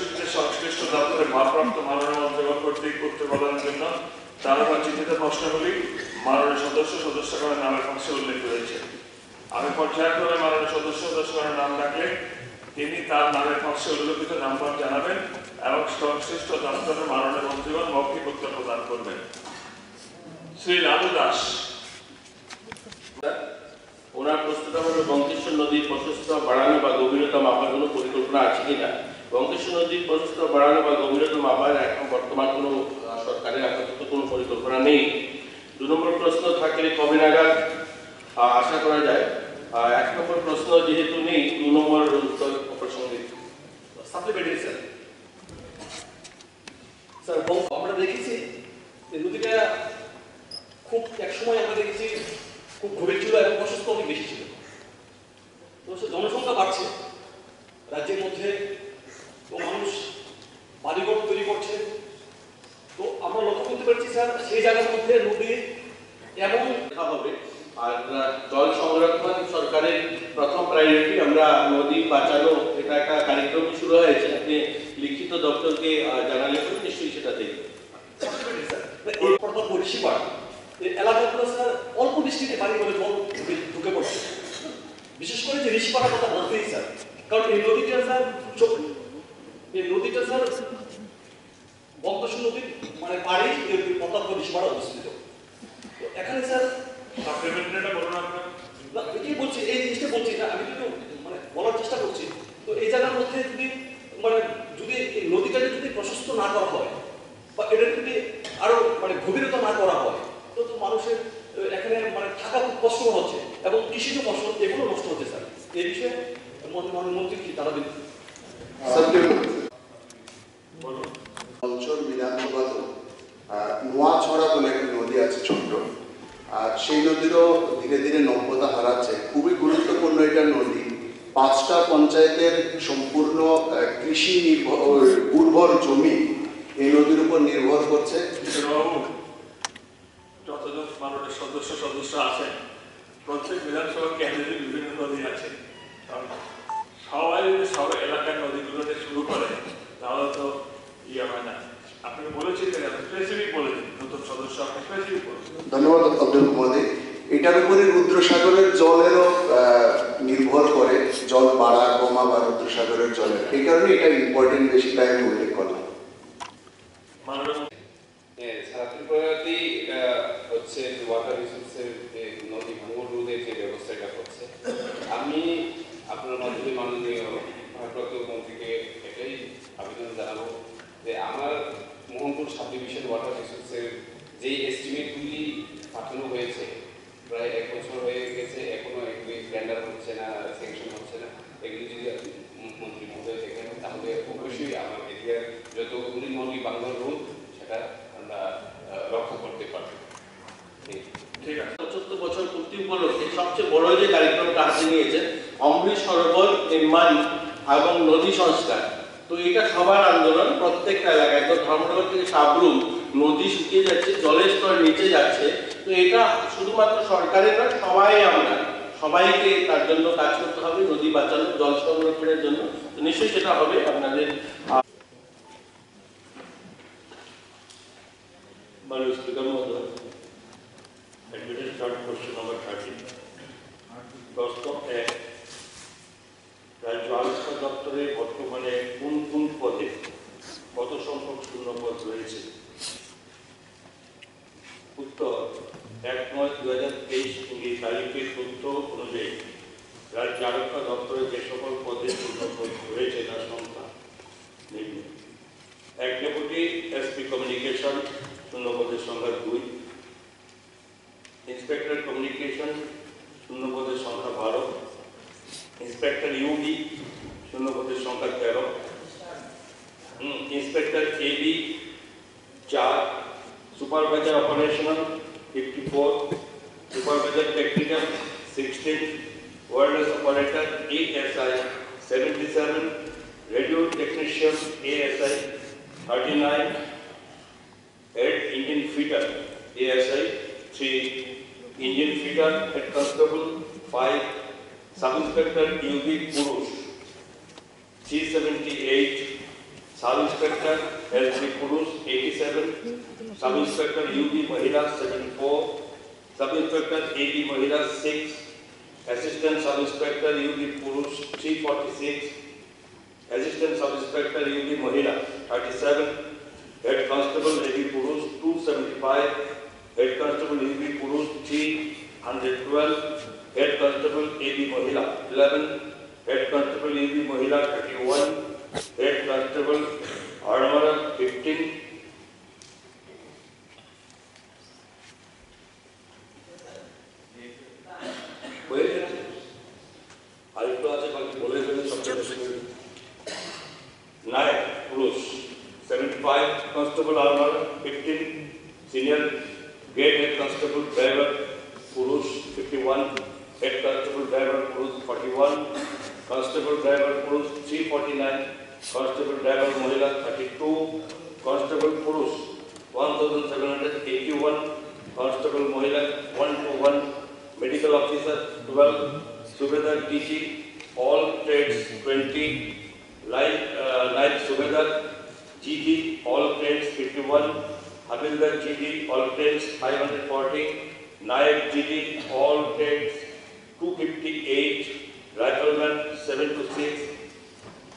বিষয়টিতে সংশ্লিষ্ট দপ্তরের ভারপ্রাপ্ত মাননীয় মন্ত্রীগণ কর্তৃক উত্তর প্রদানের জন্য তারকা চিঠিতে প্রশ্নগুলি মাননীয় সদস্যগণের নামের পাশে উল্লেখ রয়েছে। আমি পর্যায়ক্রমে মাননীয় সদস্যগণের নাম ডাকলে তিনি তার নামের পাশে উল্লেখিত নাম্বার জানাবেন এবং সংশ্লিষ্ট দপ্তরের মাননীয় মন্ত্রীগণ মৌখিক উত্তর প্রদান করবেন। শ্রী লালু দাস, ওনার প্রশ্নটা হলো বঙ্কেশ্বর নদীর প্রশস্ত বাড়ানো বা গভীরতা মাপার কোনো পরিকল্পনা আছে কিনা। বঙ্কেশ্বর নদীর প্রশস্ত বাড়ানো বা গভীরতা মাপার এখন বর্তমান কোনো সরকারের আপাতত কোনো পরিকল্পনা নেই। 2 নম্বর প্রশ্ন থাকলে কবে নাগাদ আশা করা যায়। 1 নম্বর প্রশ্ন যেহেতু নেই, 2 নম্বর উত্তর অপ্রাসঙ্গিক। সাপ্লিমেন্টারি স্যার আমরা দেখেছি নদীটা খুব একসময় আমরা দেখেছি খুব গভীর ছিল এবং প্রশস্ত অনেক বেশি ছিল। তো জনসংখ্যা বাড়ছে রাজ্যের মধ্যে, তো মানুষ বাড়িঘর তৈরি করছে। তো আমরা লক্ষ্য করতে পারছি স্যার সেই জায়গার মধ্যে নদী এমন দেখা হবে। আর জল সংরক্ষণ সরকারের প্রথম প্রায়োরিটি। আমরা নদী বাঁচানো এটা একটা কার্যক্রম শুরু হয়েছে। আপনি লিখিত দপ্তরকে জানালে নিশ্চয়ই সেটা দেখবেন। এই প্রথম পরিষেবা এলাকাগুলো স্যার অল্প বৃষ্টিতে বাড়ি করে জল ঢুকে পড়ছে, বিশেষ করে যে ঋষিপাড়ার কথা বলতেই স্যার, কারণ এই নদীটা স্যার বঙ্কেশ্বর নদীর মানে পাড়ে প্রতাপ ঋষিপাড়া অবস্থিত। তো এখানে স্যার এটাই বলছি, এই জিনিসটা বলছি না, আমি কিন্তু মানে বলার চেষ্টা করছি। তো এই জায়গার মধ্যে যদি মানে যদি এই নদীটাকে যদি প্রশস্ত না করা হয় বা এটা যদি আরো মানে গভীরতা না করা হয়, তো মানুষের এখানে মানে থাকা খুব কষ্ট হচ্ছে এবং কৃষিজ ফসল এগুলো নষ্ট হচ্ছে স্যার। এই বিষয়ে মন্ত্রী কি তারা দিন অঞ্চল বিধানসভা নোয়াছড়া বলে একটা নদী আছে ছোট্ট, আর সেই নদীরও ধীরে ধীরে নব্যতা হারাচ্ছে। খুবই গুরুত্বপূর্ণ এটা নদী। 5টা পঞ্চায়েতের সম্পূর্ণ কৃষি উর্বর জমি এই নদীর উপর নির্ভর করছে। যতজন মাননীয় সদস্য আছেন, প্রত্যেক বিধানসভা কেন্দ্রে বিভিন্ন নদী আছে। সবাই যদি সব এলাকার নদীগুলোতে শুরু করে তাহলে তো ইয়ে হয় না। আপনি বলেছিলেন স্পেসিফিক বলেছেন, নতুন সদস্য আপনি স্পেসিফিক বলেছেন। ধন্যবাদ অব্দুল মহোদয়। এটার উপরে রুদ্রসাগরের জলেরও নির্ভর করে, জল বাড়া কমা বা রুদ্রসাগরের জলের, এই কারণে এটা ইম্পর্টেন্ট, বেশি টাইম উল্লেখ করলাম। এটা হচ্ছে ওয়াটার রিসোর্সের নদী ভাঙন রোধের যে ব্যবস্থাটা করছে। আমি আপনার মাধ্যমে মাননীয় ভারপ্রাপ্ত মন্ত্রীকে এটাই আবেদন জানাবো যে আমার মোহনপুর সাব ডিভিশন ওয়াটার রিসোর্সের যেই এস্টিমেটগুলি পাঠানো হয়েছে, প্রায় 1 বছর হয়ে গেছে, এখনো এগুলি টেন্ডার হচ্ছে না, স্যাংশন হচ্ছে না। এগুলি যদি মন্ত্রী মহোদয় দেখেন তাহলে অবশ্যই আমার এরিয়ার যতগুলি নদী ভাঙন রোধ সেটা আমরা রক্ষা করতে পারবো। ঠিক আছে। 75 বছর পূর্তি উপলক্ষে সবচেয়ে বড় যে কার্যক্রমটা হাতে নিয়েছেন অমৃত সরোবর নির্মাণ এবং নদী সংস্কার। তো এটা সবার আন্দোলন, প্রত্যেকটা এলাকায়। তো ধর্মনগর থেকে সাবরুম নদী শুকিয়ে যাচ্ছে, জলের স্তর নিচে যাচ্ছে। তো এটা শুধুমাত্র সরকারের নয়, আমরা সবাইকে তার জন্য কাজ করতে হবে, নদী বাঁচানো, জল সংরক্ষণের জন্য। তো নিশ্চয়ই সেটা হবে আপনাদের। স্পিকার মহোদয়, Admitted third question number 13. প্রশ্ন 1, রাজ্য আবিষ্কার দপ্তরে বর্তমানে কোন পদে কত সংখ্যক শূন্যপদ রয়েছে? উত্তর 1/9/2023 তারিখের তথ্য অনুযায়ী রাজ্য আরক্ষা দপ্তরে যে সকল পদে শূন্যপদ রয়েছে তার সংখ্যা নিম্ন। 1 ডেপুটি এসপি কমিউনিকেশন শূন্যপদের সংখ্যা 2, ইন্সপেক্টর কমিউনিকেশন শূন্যপদের সংখ্যা 12, ইন্সপেক্টর ইউবি শূন্যপদের সংখ্যা 13, inspector AB 4, supervisor operational 54, supervisor technical 16, wireless operator ASI 77, radio technician ASI 39, head engine fitter ASI 3, engine fitter head constable 5, sub inspector UB Purush 378, Sub Inspector LC Purus 87, Sub Inspector UD Mahila 74, Sub Inspector AD Mahila 6, Assistant Sub Inspector UD Purus 346, Assistant Sub Inspector UD Mahila 37, Head Constable AD Purus 275, Head Constable UD Purus 312, Head Constable AD Mahila 11, Head Constable AD Mahila 31, Head Constable Armor 15, Nayak Purus 75, Constable Armor 15, Senior Gate Head Constable Driver Purus 51, Head Constable Driver Purus 41, Constable Driver Purus 349, Constable Driver Mahila 32, Constable Purus 1781, Constable Mahila 121, Medical Officer 12, Subedar TG, all trades 20, Light Subedar GD, all trades 51, Havildar GD, all trades 540, Nayak GD, all trades 258, Rifleman 7 to 6,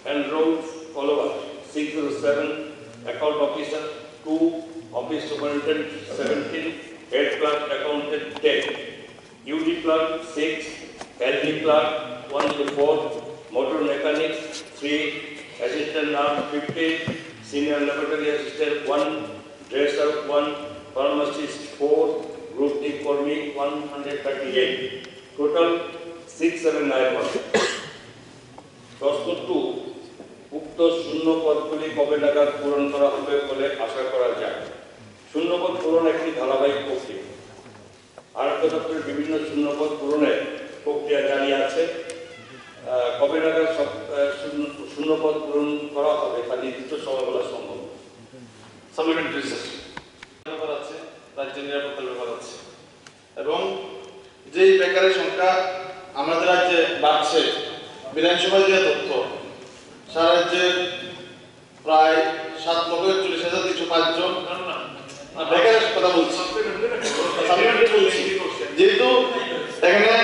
and road follower 607, account officer 2, office superintendent 17, head clerk accountant 10, UD clerk 6, LD clerk 1 to 4, motor mechanics 3, assistant arm 15, senior laboratory assistant 1, dresser 1, pharmacist 4, group D for me 138, total 6791. প্রশ্ন 2, উক্ত শূন্য পদগুলি কবে নাগাদ পূরণ করা হবে বলে আশা করা যায়? শূন্যপদ পূরণ একটি ধারাবাহিক প্রক্রিয়া। আরক্ষা দপ্তরের বিভিন্ন শূন্যপদ পূরণের প্রক্রিয়া জারি আছে। কবে নাগাদ শূন্যপদ পূরণ করা হবে তা নির্দিষ্ট সময় বলা সম্ভব। সাপ্লিমেন্টারি রিসার্চ ব্যাপার আছে, রাজ্য নিরাপত্তার ব্যাপার আছে, এবং যেই বেকারের সংখ্যা আমাদের রাজ্যে বাড়ছে, বিধানসভায় দেওয়া তথ্য সারা রাজ্যে প্রায় 7,41,305 জন বেকারের কথা বলছি। যেহেতু এখানে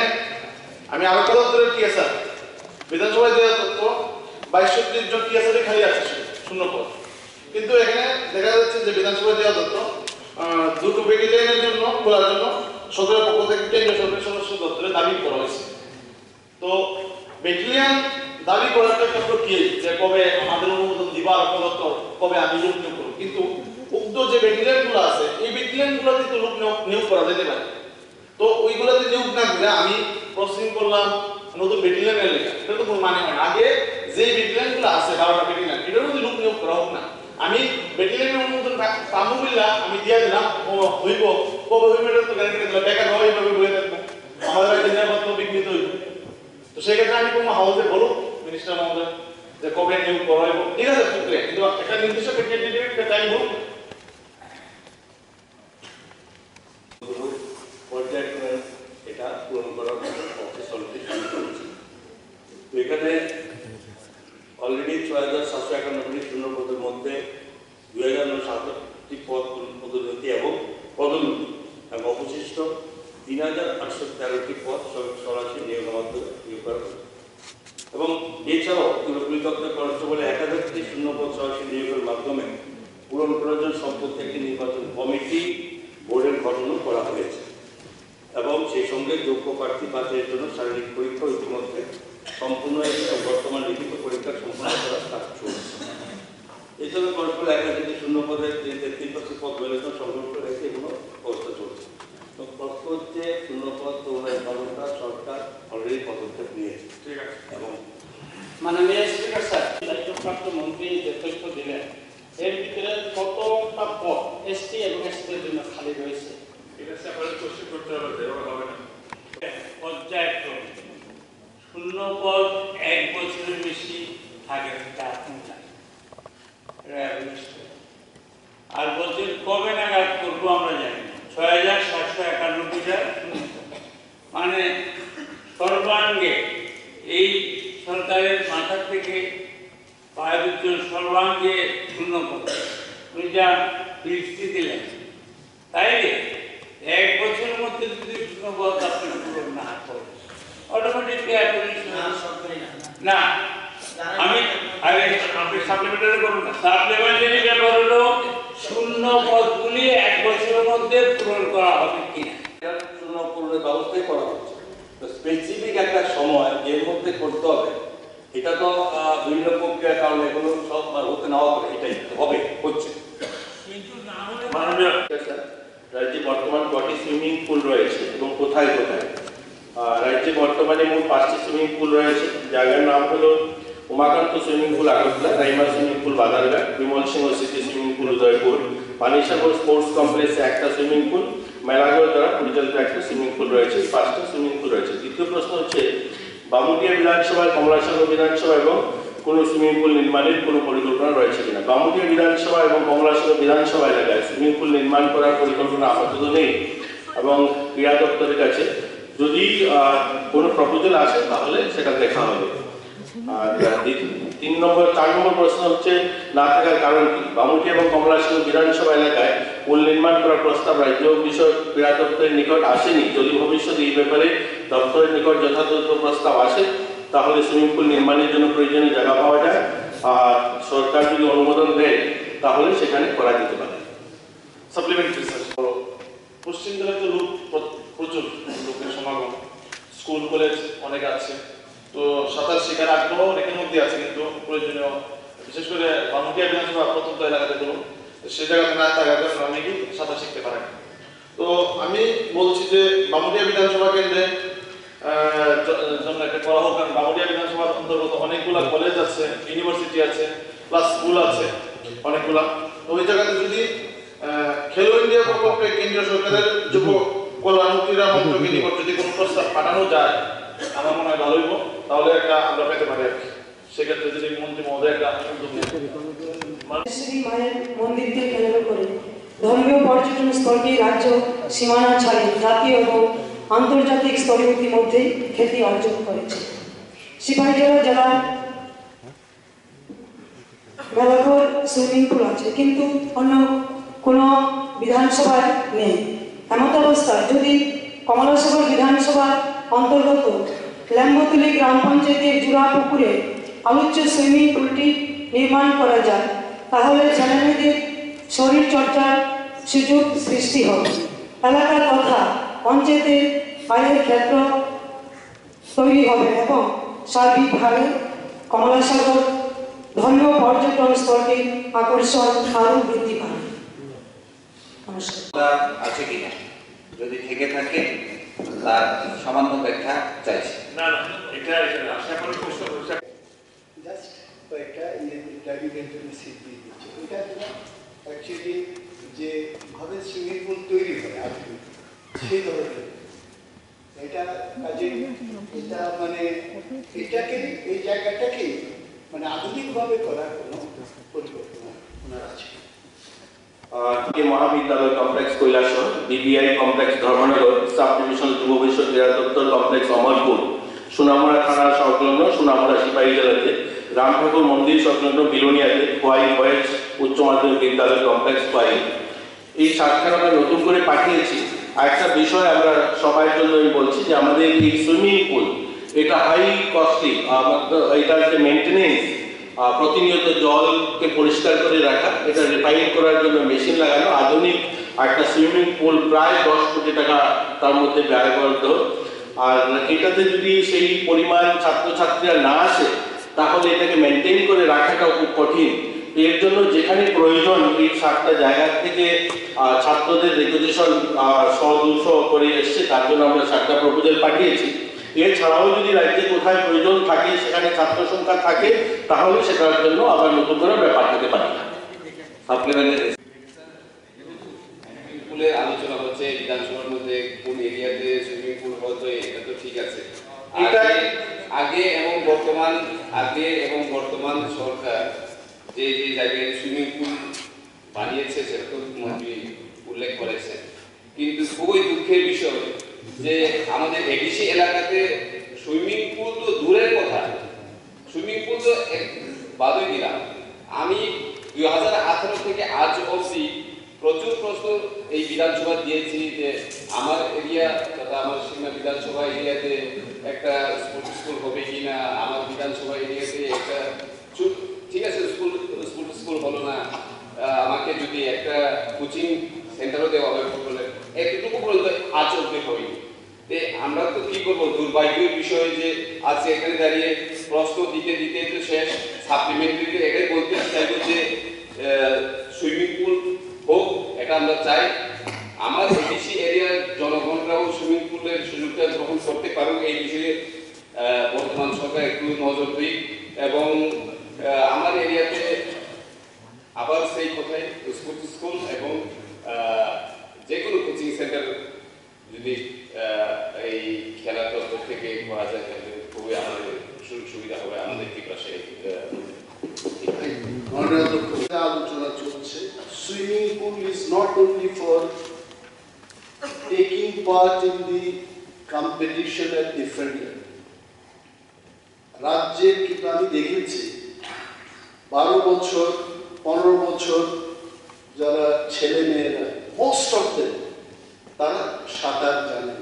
আমি আরক্ষা দপ্তরের টিএসআর, বিধানসভায় দেওয়া তথ্য 2230 জন টিএসআরই খালি আছে শূন্য পদ, কিন্তু এখানে দেখা যাচ্ছে যে বিধানসভায় দেওয়া তথ্য দুটো ব্যাটালিয়নের জন্য খোলার জন্য সরকারের পক্ষ থেকে কেন্দ্রীয় সরকারি সদস্য দপ্তরে দাবি করা হয়েছে। তো ব্যাটালিয়ন দাবি করার একটা প্রক্রিয়া যে কবে আমাদের অনুমোদন দিবা আরক্ষা দপ্তর, কবে আমি লোক নিয়োগ করব, কিন্তু উক্ত যে ব্যাটালিয়নগুলো আছে এই ব্যাটালিয়নগুলোতে তো লোক নিয়োগ করা যেতে পারে। তো ওইগুলোতে নিয়োগ না করে আমি প্রসেসিং করলাম নতুন ব্যাটালিয়নের লেখা, এটা তো কোনো মানে হয় না। আগে যে ব্যাটালিয়নগুলো আছে 12টা ব্যাটালিয়ন, এটার মধ্যে লোক নিয়োগ করা হোক না। আমি ব্যাটালিয়নের অনুমোদন পাবো বললা আমি দিয়ে দিলাম, ও হইব কবে হইব এটা তো গ্যারান্টি দিলাম, বেকার হয় এইভাবে বয়ে থাকবো, আমাদের নিরাপত্তা বিঘ্নিত হইব। তো সেক্ষেত্রে আমি কোনো হাউসে বলো মিনিস্টার মহোদয় যে কবে নিয়োগ করা হইব, ঠিক আছে প্রক্রিয়া, কিন্তু একটা নির্দিষ্ট একটা টাইম বলুন। পর্যায়ক্রমে এটা পূরণ করার প্রসেস অলরেডি শুরু করেছি। তো এখানে অলরেডি 6,791টি শূন্যপদের মধ্যে 2,967টি পদ পদোন্নতি এবং পদোন্নতি এবং অবশিষ্ট 3,813টি পদ সরাসরি নিয়োগের মাধ্যমে নিয়োগ করা হয়েছে। এবং এছাড়াও পুলিশ দপ্তর কনস্টেবলে 1000টি শূন্যপদ সরাসরি নিয়োগের মাধ্যমে পূরণ করার জন্য সম্পর্কে একটি নির্বাচন কমিটি বোর্ডের গঠনও করা হয়েছে এবং সেই সঙ্গে যোগ্য প্রার্থী বাছাইয়ের জন্য শারীরিক পরীক্ষা ইতিমধ্যে সম্পূর্ণ হয়েছে এবং বর্তমান লিখিত পরীক্ষা সম্পূর্ণ করার কাজ চলছে। এছাড়া কনস্টেবল 1000টি শূন্যপদের 3% পদ বেতন সংগ্রহ করে রেখে এগুলো ব্যবস্থা চলছে। তো প্রশ্ন হচ্ছে শূন্যপদ পূরণের ব্যবস্থা সরকার অলরেডি পদক্ষেপ নিয়েছে, ঠিক আছে। এবং মাননীয় স্পিকার স্যার, দায়িত্বপ্রাপ্ত মন্ত্রী যে তথ্য দিলেন এর ভিতরে কতটা পদ এসটি এবং এসটিদের জন্য খালি রয়েছে? এটা সেপারেট কোশ্চেন করতে হবে, এভাবে হবে না। পর্যায়ক্রমে শূন্য পদ 1 বছরের বেশি থাকে তা এখন নাই, আর বলছেন কবে নাগাদ করবো আমরা জানি না। 6,791টা মানে সর্বাঙ্গে এই সরকারের মাথা থেকে পায়ুত্তর সর্বাঙ্গে শূন্য পদ উনি যা দৃষ্টি দিলেন, তাই 1 বছরের মধ্যে যদি শূন্য পদ আপনি পূরণ না করেন অটোমেটিকলি না, আপনি সাপ্লিমেন্টারি করুন না। সাপ্লিমেন্টারি ব্যাপার হলো শূন্য পদগুলি 1 বছরের মধ্যে পূরণ করা হবে কিনা শূন্য পূরণের ব্যবস্থাই করা হচ্ছে। তো স্পেসিফিক একটা সময় এর মধ্যে করতে হবে, এটা তো বিভিন্ন প্রক্রিয়ার কারণে এগুলো সব হতে না হবে, এটাই হবে হচ্ছে। কিন্তু না হলে মাননীয় রাজ্যে বর্তমান কটি সুইমিং পুল রয়েছে এবং কোথায় কোথায়? রাজ্যে বর্তমানে মোট 5টি সুইমিং পুল রয়েছে। জায়গার নাম হলো Umakanta swimming pool Agartala, Raima swimming pool Badarghat, Bimal Singha city swimming pool Udaipur, Panisagar sports কমপ্লেক্সে একটা সুইমিং পুল, মেলাঘর দ্বারা পরিচালিত একটা সুইমিং পুল রয়েছে। 5টা সুইমিং পুল রয়েছে। দ্বিতীয় প্রশ্ন হচ্ছে, বামুটিয়া বিধানসভায়, কমলাসাগর বিধানসভা এবং কোনো সুইমিং পুল নির্মাণের কোনো পরিকল্পনা রয়েছে কিনা? বামুটিয়া বিধানসভা এবং কমলাসাগর বিধানসভা এলাকায় সুইমিং পুল নির্মাণ করার পরিকল্পনা আপাতত নেই এবং ক্রীড়া দপ্তরের কাছে যদি কোনো প্রপোজাল আসে তাহলে সেটা দেখা হবে। আর 4 নম্বর প্রশ্ন হচ্ছে, না থাকার কারণ কি? বামুটিয়া এবং কমলাসাগর বিধানসভা এলাকায় পুল নির্মাণ করার প্রস্তাব রাজ্য বিষয়ক ক্রীড়া দপ্তরের নিকট আসেনি। যদি ভবিষ্যতে এই ব্যাপারে দপ্তরের নিকট যথাযথ প্রস্তাব আসে তাহলে সুইমিং পুল নির্মাণের জন্য প্রয়োজনীয় জায়গা পাওয়া যায়, আর সরকার যদি অনুমোদন দেয় তাহলে সেখানে করা যেতে পারে। সাপ্লিমেন্টারি স্যার, পশ্চিম জেলায় তো লোক প্রচুর, লোকের সমাগম, স্কুল কলেজ অনেক আছে, তো সাঁতার শেখার আগ্রহ অনেকের মধ্যে আছে, কিন্তু প্রয়োজনীয় বিশেষ করে বামুটিয়া বিধানসভা প্রত্যন্ত এলাকাতে ধরুন সে জায়গাতে না থাকার কারণে অনেকেই সাঁতার শিখতে পারে। তো আমি বলছি যে বামুটিয়া বিধানসভা কেন্দ্রে জন্য একটা করা হোক, কারণ বামুটিয়া বিধানসভার অন্তর্গত অনেকগুলা কলেজ আছে, ইউনিভার্সিটি আছে, প্লাস স্কুল আছে অনেকগুলা। তো ওই জায়গাতে যদি খেলো ইন্ডিয়া প্রকল্পে কেন্দ্রীয় সরকারের যুব কল্যাণ ক্রীড়া মন্ত্রকের নিকট যদি কোনো প্রস্তাব পাঠানো যায় আমার মনে হয় ভালো হইব, তাহলে একটা আমরা পেতে পারি আর কি। সেক্ষেত্রে যদি মন্ত্রী মহোদয় একটা উদ্যোগ নেন। শ্রী মায়ের মন্দিরকে কেন্দ্র করে ধর্মীয় পর্যটন স্থলটি রাজ্য সীমানা ছাড়িয়ে জাতীয় এবং আন্তর্জাতিক স্তরে ইতিমধ্যেই খ্যাতি অর্জন করেছে। সিপাহীজলা জেলার মেলাঘর সুইমিং পুল আছে, কিন্তু অন্য কোনো বিধানসভায় নেই। এমতাবস্থায় যদি কমলাসাগর বিধানসভার অন্তর্গত ল্যাম্বতুলি গ্রাম পঞ্চায়েতের জোড়া পুকুরে আলোচ্য সুইমিং পুলটি নির্মাণ করা যায় তাহলে ছেলেমেয়েদের শরীর চর্চার সুযোগ সৃষ্টি হবে। এলাকা তথা পঞ্চায়েতের আয়ের ক্ষেত্র তৈরি হবে এবং সার্বিকভাবে কমলাসাগর ধর্মীয় পর্যটন স্থলটির আকর্ষণ আরও বৃদ্ধি পাবে। নমস্কার। আছে কিনা, যদি থেকে থাকে তার সামান্য ব্যাখ্যা চাইছি। না না, এটা আশা করি প্রশ্ন জাস্ট একটা ড্রাইভিংয়ের জন্য সিট দিয়ে দিচ্ছে। এটা অ্যাকচুয়ালি যেভাবে সুইমিং পুল তৈরি হয় আজকে সেই ধরনের এটা কাজে এটা মানে এটাকে এই জায়গাটাকে মানে আধুনিকভাবে করার কোনো পরিকল্পনা ওনার আছে। মহাবিদ্যালয় complex Kailashahar, BBI complex Dharmanagar, sub division যুব বিষয় ক্রীড়া দপ্তর কমপ্লেক্স অমরপুর, সোনামুড়া থানার সংলগ্ন সোনামুড়া সিপাহী জেলাতে, রাম ঠাকুর মন্দির সংলগ্ন বিলোনিয়াতে, খোয়াই বয়েজ উচ্চ মাধ্যমিক বিদ্যালয় কমপ্লেক্স খোয়াই। এই 7খানা আমরা নতুন করে পাঠিয়েছি। একটা বিষয় আমরা সবার জন্য বলছি যে আমাদের এই সুইমিং পুল এটা হাই কস্টলি, এটার যে মেনটেনেন্স, প্রতিনিয়ত জলকে পরিষ্কার করে রাখা, এটা রিফাইন করার জন্য মেশিন লাগানো, আধুনিক একটা সুইমিং পুল প্রায় 10 কোটি টাকা তার মধ্যে ব্যয় করতে হবে। আর এটাতে যদি সেই পরিমাণ ছাত্রছাত্রীরা না আসে তাহলে এটাকে মেনটেন করে রাখাটাও খুব কঠিন। এর জন্য যেখানে প্রয়োজন এই 7টা জায়গা থেকে ছাত্রদের রেগুলেশন 100-200 করে এসছে, তার জন্য আমরা 7টা প্রপোজাল পাঠিয়েছি। এছাড়াও যদি রাজ্যে কোথায় প্রয়োজন থাকে, সেখানে ছাত্র সংখ্যা থাকে, তাহলে সেটার জন্য আবার নতুন করে আমরা পাঠাতে পারি। সাপ্লিমেন্টারি পুলের আলোচনা হচ্ছে বিধানসভার মধ্যে কোন এরিয়াতে সুইমিং পুল হচ্ছে, এটা তো ঠিক আছে। আগে এবং বর্তমান সরকার যে যে জায়গায় সুইমিং পুল বানিয়েছে সেটা তো মন্ত্রী উল্লেখ করেছে, কিন্তু খুবই দুঃখের বিষয় যে আমাদের এডিসি এলাকাতে সুইমিং পুল তো দূরের কথা, সুইমিং পুল তো বাদই দিলাম। আমি 2018 থেকে আজ অবধি প্রচুর প্রশ্ন এই বিধানসভা দিয়েছি যে আমার এরিয়া তথা আমার সিংড়া বিধানসভা এরিয়াতে একটা স্কুল হবে কিনা, আমার বিধানসভা এরিয়াতে একটা ঠিক আছে স্কুল হলো না, আমাকে যদি একটা কোচিং সেন্টারও দেওয়া হবে বলে এতটুকু পর্যন্ত আজ অবধি হয়নি। আমরা তো কি করবো, দুর্ভাগ্যের বিষয় যে আজকে এখানে দাঁড়িয়ে প্রশ্ন দিতে দিতে তো শেষ। সাপ্লিমেন্টারিতে এটাই বলতে চাইবো যে সুইমিং পুল হোক, এটা আমরা চাই। আমার এডিসি এরিয়ার জনগণরাও সুইমিং পুলের সুযোগটা গ্রহণ করতে পারুক, এই বিষয়ে বর্তমান সরকার একটু নজর দিক। এবং আমার এরিয়াতে আবার সেই কথায় স্কুল এবং যে কোনো কোচিং সেন্টার যদি এই খেলার তরফ থেকে করা যায় তাহলে খুবই আমাদের সুযোগ সুবিধা হবে আমাদের ত্রিপুরাশে। আলোচনা চলছে, swimming pool is not only for taking part in the competition at different level. রাজ্যের কিন্তু আমি দেখেছি 12 বছর 15 বছর যারা ছেলে মেয়েরা মোস্ট অফ দেম তারা সাঁতার জানে।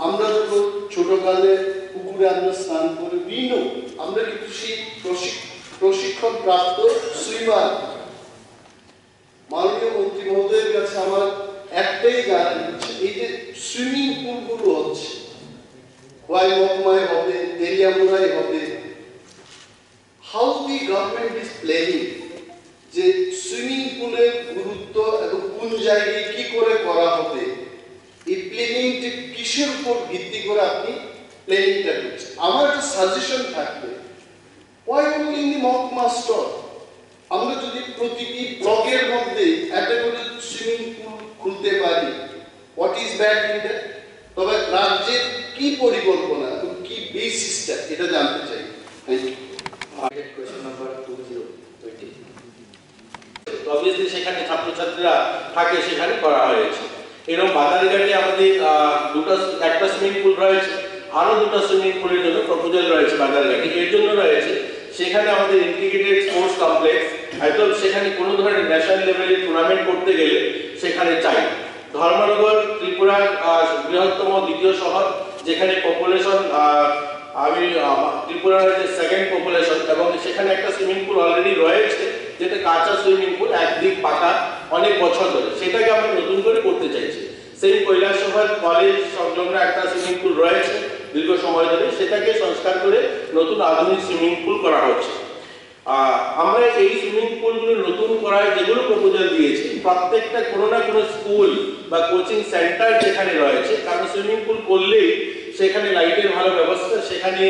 আমরা যখন ছোটকালে পুকুরে আমরা স্নান করে আমরা কিন্তু সেই প্রশিক্ষণ প্রাপ্ত সুইমার। মাননীয় মন্ত্রী মহোদয়ের কাছে আমার একটাই গান, এই যে সুইমিং পুলগুলো হচ্ছে ওয়াই মহকুমায় হবে, তেলিয়ামুড়ায় হবে, how the government is planning যে সুইমিং পুলের গুরুত্ব এবং কোন জায়গায় কি করে করা হবে, এই প্ল্যানিংটি কিসের উপর ভিত্তি করে আপনি প্ল্যানিংটা করছেন। আমার একটা সাজেশন থাকবে, why only in the মহকুমা স্তর? আমরা যদি প্রতিটি ব্লকের মধ্যে একটা করে সুইমিং পুল খুলতে পারি, what is bad in that? তবে রাজ্যের কি পরিকল্পনা এবং কি বেসিসটা এটা জানতে চাই। Thank you. Question number 2020 obviously সেখানে ছাত্রছাত্রীরা থাকে, সেখানে করা হয়েছে। এরকম বাদারঘাটে আমাদের একটা সুইমিং পুল রয়েছে, আরো 2টা সুইমিং পুলের জন্য প্রপোজাল রয়েছে বাদারঘাটে। এর জন্য রয়েছে সেখানে আমাদের ইন্টিগ্রেটেড স্পোর্টস কমপ্লেক্স, একদম সেখানে কোনো ধরনের ন্যাশনাল লেভেলের টুর্নামেন্ট করতে গেলে সেখানে চাই। ধর্মনগর ত্রিপুরার বৃহত্তম দ্বিতীয় শহর, যেখানে পপুলেশন ত্রিপুরার যে সেকেন্ড পপুলেশন, এবং সেখানে একটা সুইমিং পুল অলরেডি রয়েছে যেটা কাঁচা সুইমিং পুল, একদিক পাকা, অনেক বছর ধরে, সেটাকে আমরা নতুন করে করতে চাইছি। সেই কৈলাসহর কলেজ সংলগ্ন একটা সুইমিং পুল রয়েছে দীর্ঘ সময় ধরে, সেটাকে সংস্কার করে নতুন আধুনিক সুইমিং পুল করা হচ্ছে। আমরা এই সুইমিং পুলগুলো নতুন করার যেগুলো প্রপোজাল দিয়েছি, প্রত্যেকটা কোনো না কোনো স্কুল বা কোচিং সেন্টার যেখানে রয়েছে, কারণ সুইমিং পুল করলেই সেখানে লাইটের ভালো ব্যবস্থা, সেখানে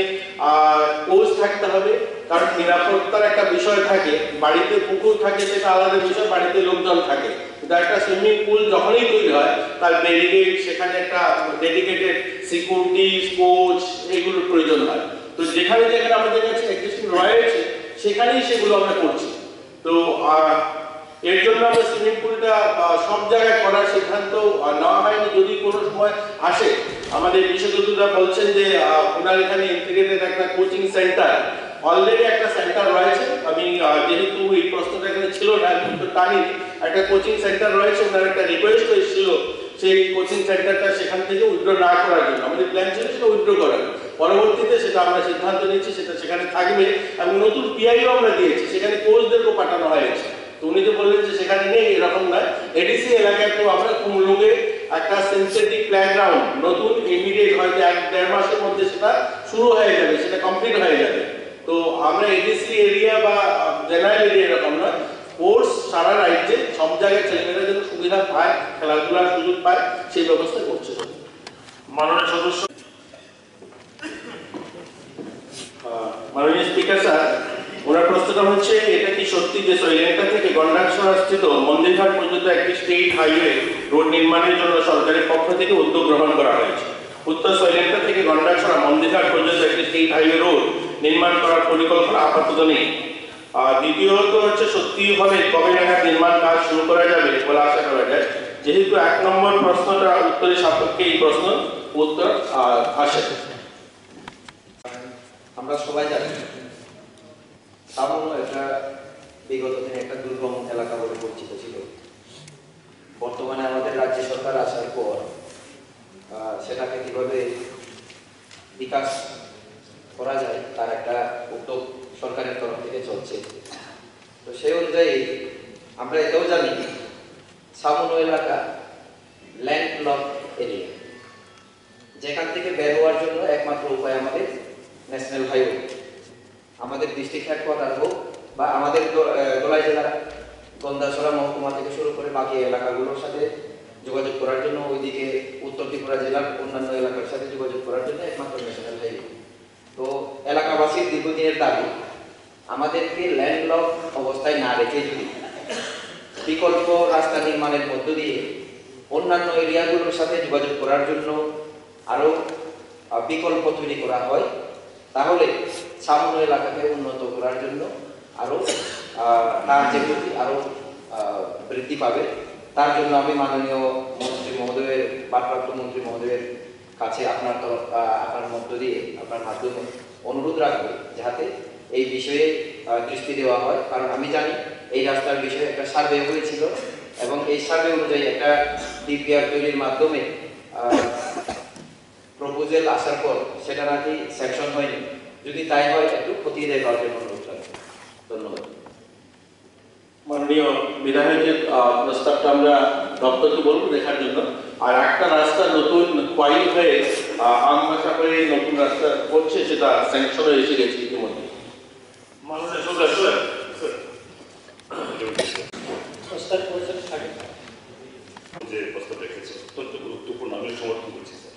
কোচ থাকতে হবে, কারণ নিরাপত্তার একটা বিষয় থাকে। বাড়িতে পুকুর থাকে সেটা আলাদা বিষয়, বাড়িতে লোকজন থাকে, কিন্তু একটা সুইমিং পুল যখনই তৈরি হয় তার ব্যারিকেড, সেখানে একটা ডেডিকেটেড সিকিউরিটি, কোচ, এগুলোর প্রয়োজন হয়। তো যেখানে যেখানে আমাদের কাছে এক্সিস্টিং রয়েছে সেখানেই সেগুলো আমরা করছি। তো এর জন্য আমরা সুইমিং পুলটা সব জায়গায় করার সিদ্ধান্ত নেওয়া হয়নি। যদি কোনো সময় আসে, আমাদের বিশেষজ্ঞরা বলছেন যে ওনার এখানে ইন্টিগ্রেটেড একটা কোচিং সেন্টার, অলরেডি একটা সেন্টার রয়েছে। আমি যেহেতু এই প্রশ্নটা এখানে ছিল না, কিন্তু জানি একটা কোচিং সেন্টার রয়েছে, ওনার একটা রিকোয়েস্ট হয়েছিল সেই কোচিং সেন্টারটা সেখান থেকে উইথড্র না করার জন্য। আমাদের প্ল্যান ছিল সেটা উইথড্র করার, পরবর্তীতে সেটা আমরা সিদ্ধান্ত নিয়েছি সেটা সেখানে থাকবে, এবং নতুন পিআইও আমরা দিয়েছি, সেখানে কোচদেরকেও পাঠানো হয়েছে। তো উনি তো বললেন যে সেখানে নেই, এরকম নয়। এডিসি এলাকায় তো আমরা কুমলুঙ্গে একটা সিনথেটিক প্লেগ্রাউন্ড নতুন ইমিডিয়েট হয়তো 1-1.5 মাসের মধ্যে সেটা শুরু হয়ে যাবে, সেটা কমপ্লিট হয়ে যাবে। তো আমরা এডিসি এরিয়া বা জেনারেল এরিয়া এরকম নয়, স্পোর্টস সারা রাজ্যে সব জায়গায় ছেলেমেয়েরা যেন সুবিধা পায়, খেলাধুলার সুযোগ পায়, সেই ব্যবস্থা করছে। মাননীয় সদস্য, মাননীয় স্পিকার স্যার, ওনার প্রশ্নটা হচ্ছে, এটা কি সত্যি যে সৈলেন্টা থেকে গন্ডাছড়া স্থিত মন্দিরঘাট পর্যন্ত একটি স্টেট হাইওয়ে রোড নির্মাণের জন্য সরকারের পক্ষ থেকে উদ্যোগ গ্রহণ করা হয়েছে? উত্তর, সৈলেন্টা থেকে গন্ডাছড়া মন্দিরঘাট পর্যন্ত একটি স্টেট হাইওয়ে রোড নির্মাণ করার পরিকল্পনা আপাতত নেই। দ্বিতীয়ত হচ্ছে, সত্যি হবে কবে নাগাদ নির্মাণ কাজ শুরু করা যাবে বলে আশা করা যায়? যেহেতু 1 নম্বর প্রশ্নটা উত্তরের সাপেক্ষে এই প্রশ্ন উত্তর আসে। আমরা সবাই জানি সামনো একটা বিগত দিনে একটা দুর্গম এলাকা বলে পরিচিত ছিল। বর্তমানে আমাদের রাজ্য সরকার আসার পর সেটাকে কিভাবে বিকাশ করা যায় তার একটা উদ্যোগ সরকারের তরফ থেকে চলছে। তো সেই অনুযায়ী আমরা এটাও জানি সামনো এলাকা ল্যান্ডলক এরিয়া, যেখান থেকে বের হওয়ার জন্য একমাত্র উপায় আমাদের ন্যাশনাল হাইওয়ে, আমাদের ডিস্ট্রিক্ট হেডকোয়ার্টার হোক বা আমাদের ধলাই জেলার গন্দাছড়া মহকুমা থেকে শুরু করে বাকি এলাকাগুলোর সাথে যোগাযোগ করার জন্য, ওইদিকে উত্তর ত্রিপুরা জেলার অন্যান্য এলাকার সাথে যোগাযোগ করার জন্য একমাত্র ন্যাশনাল হাইওয়ে। তো এলাকাবাসীর দীর্ঘদিনের দাবি আমাদেরকে ল্যান্ডলক অবস্থায় না রেখে যদি বিকল্প রাস্তা নির্মাণের মধ্য দিয়ে অন্যান্য এরিয়াগুলোর সাথে যোগাযোগ করার জন্য আরও বিকল্প তৈরি করা হয়, তাহলে সামনো এলাকাকে উন্নত করার জন্য আরও তার যে গতি আরও বৃদ্ধি পাবে। তার জন্য আমি মাননীয় মন্ত্রী মহোদয়ের, ভারপ্রাপ্ত মন্ত্রী মহোদয়ের কাছে আপনার মধ্য দিয়ে, আপনার মাধ্যমে অনুরোধ রাখবো যাতে এই বিষয়ে দৃষ্টি দেওয়া হয়। কারণ আমি জানি এই রাস্তার বিষয়ে একটা সার্ভে হয়েছিল এবং এই সার্ভে অনুযায়ী একটা ডিপিআর তৈরির মাধ্যমে প্রপোজাল আসার পর সেটা নাকি সেকশন হয়নি। যদি তাই হয় একটু খতিয়ে দেখার জন্য অনুরোধ রাখবো। ধন্যবাদ। মাননীয় বিধায়কের প্রস্তাবটা আমরা দপ্তরকে বলবো দেখার জন্য। আর একটা রাস্তা নতুন কোয়াই হয়ে আমবাসা হয়ে নতুন রাস্তা করছে, সেটা স্যাংশন হয়ে এসে গেছে ইতিমধ্যে। যে প্রস্তাব রেখেছে অত্যন্ত গুরুত্বপূর্ণ, আমি সমর্থন করছি স্যার।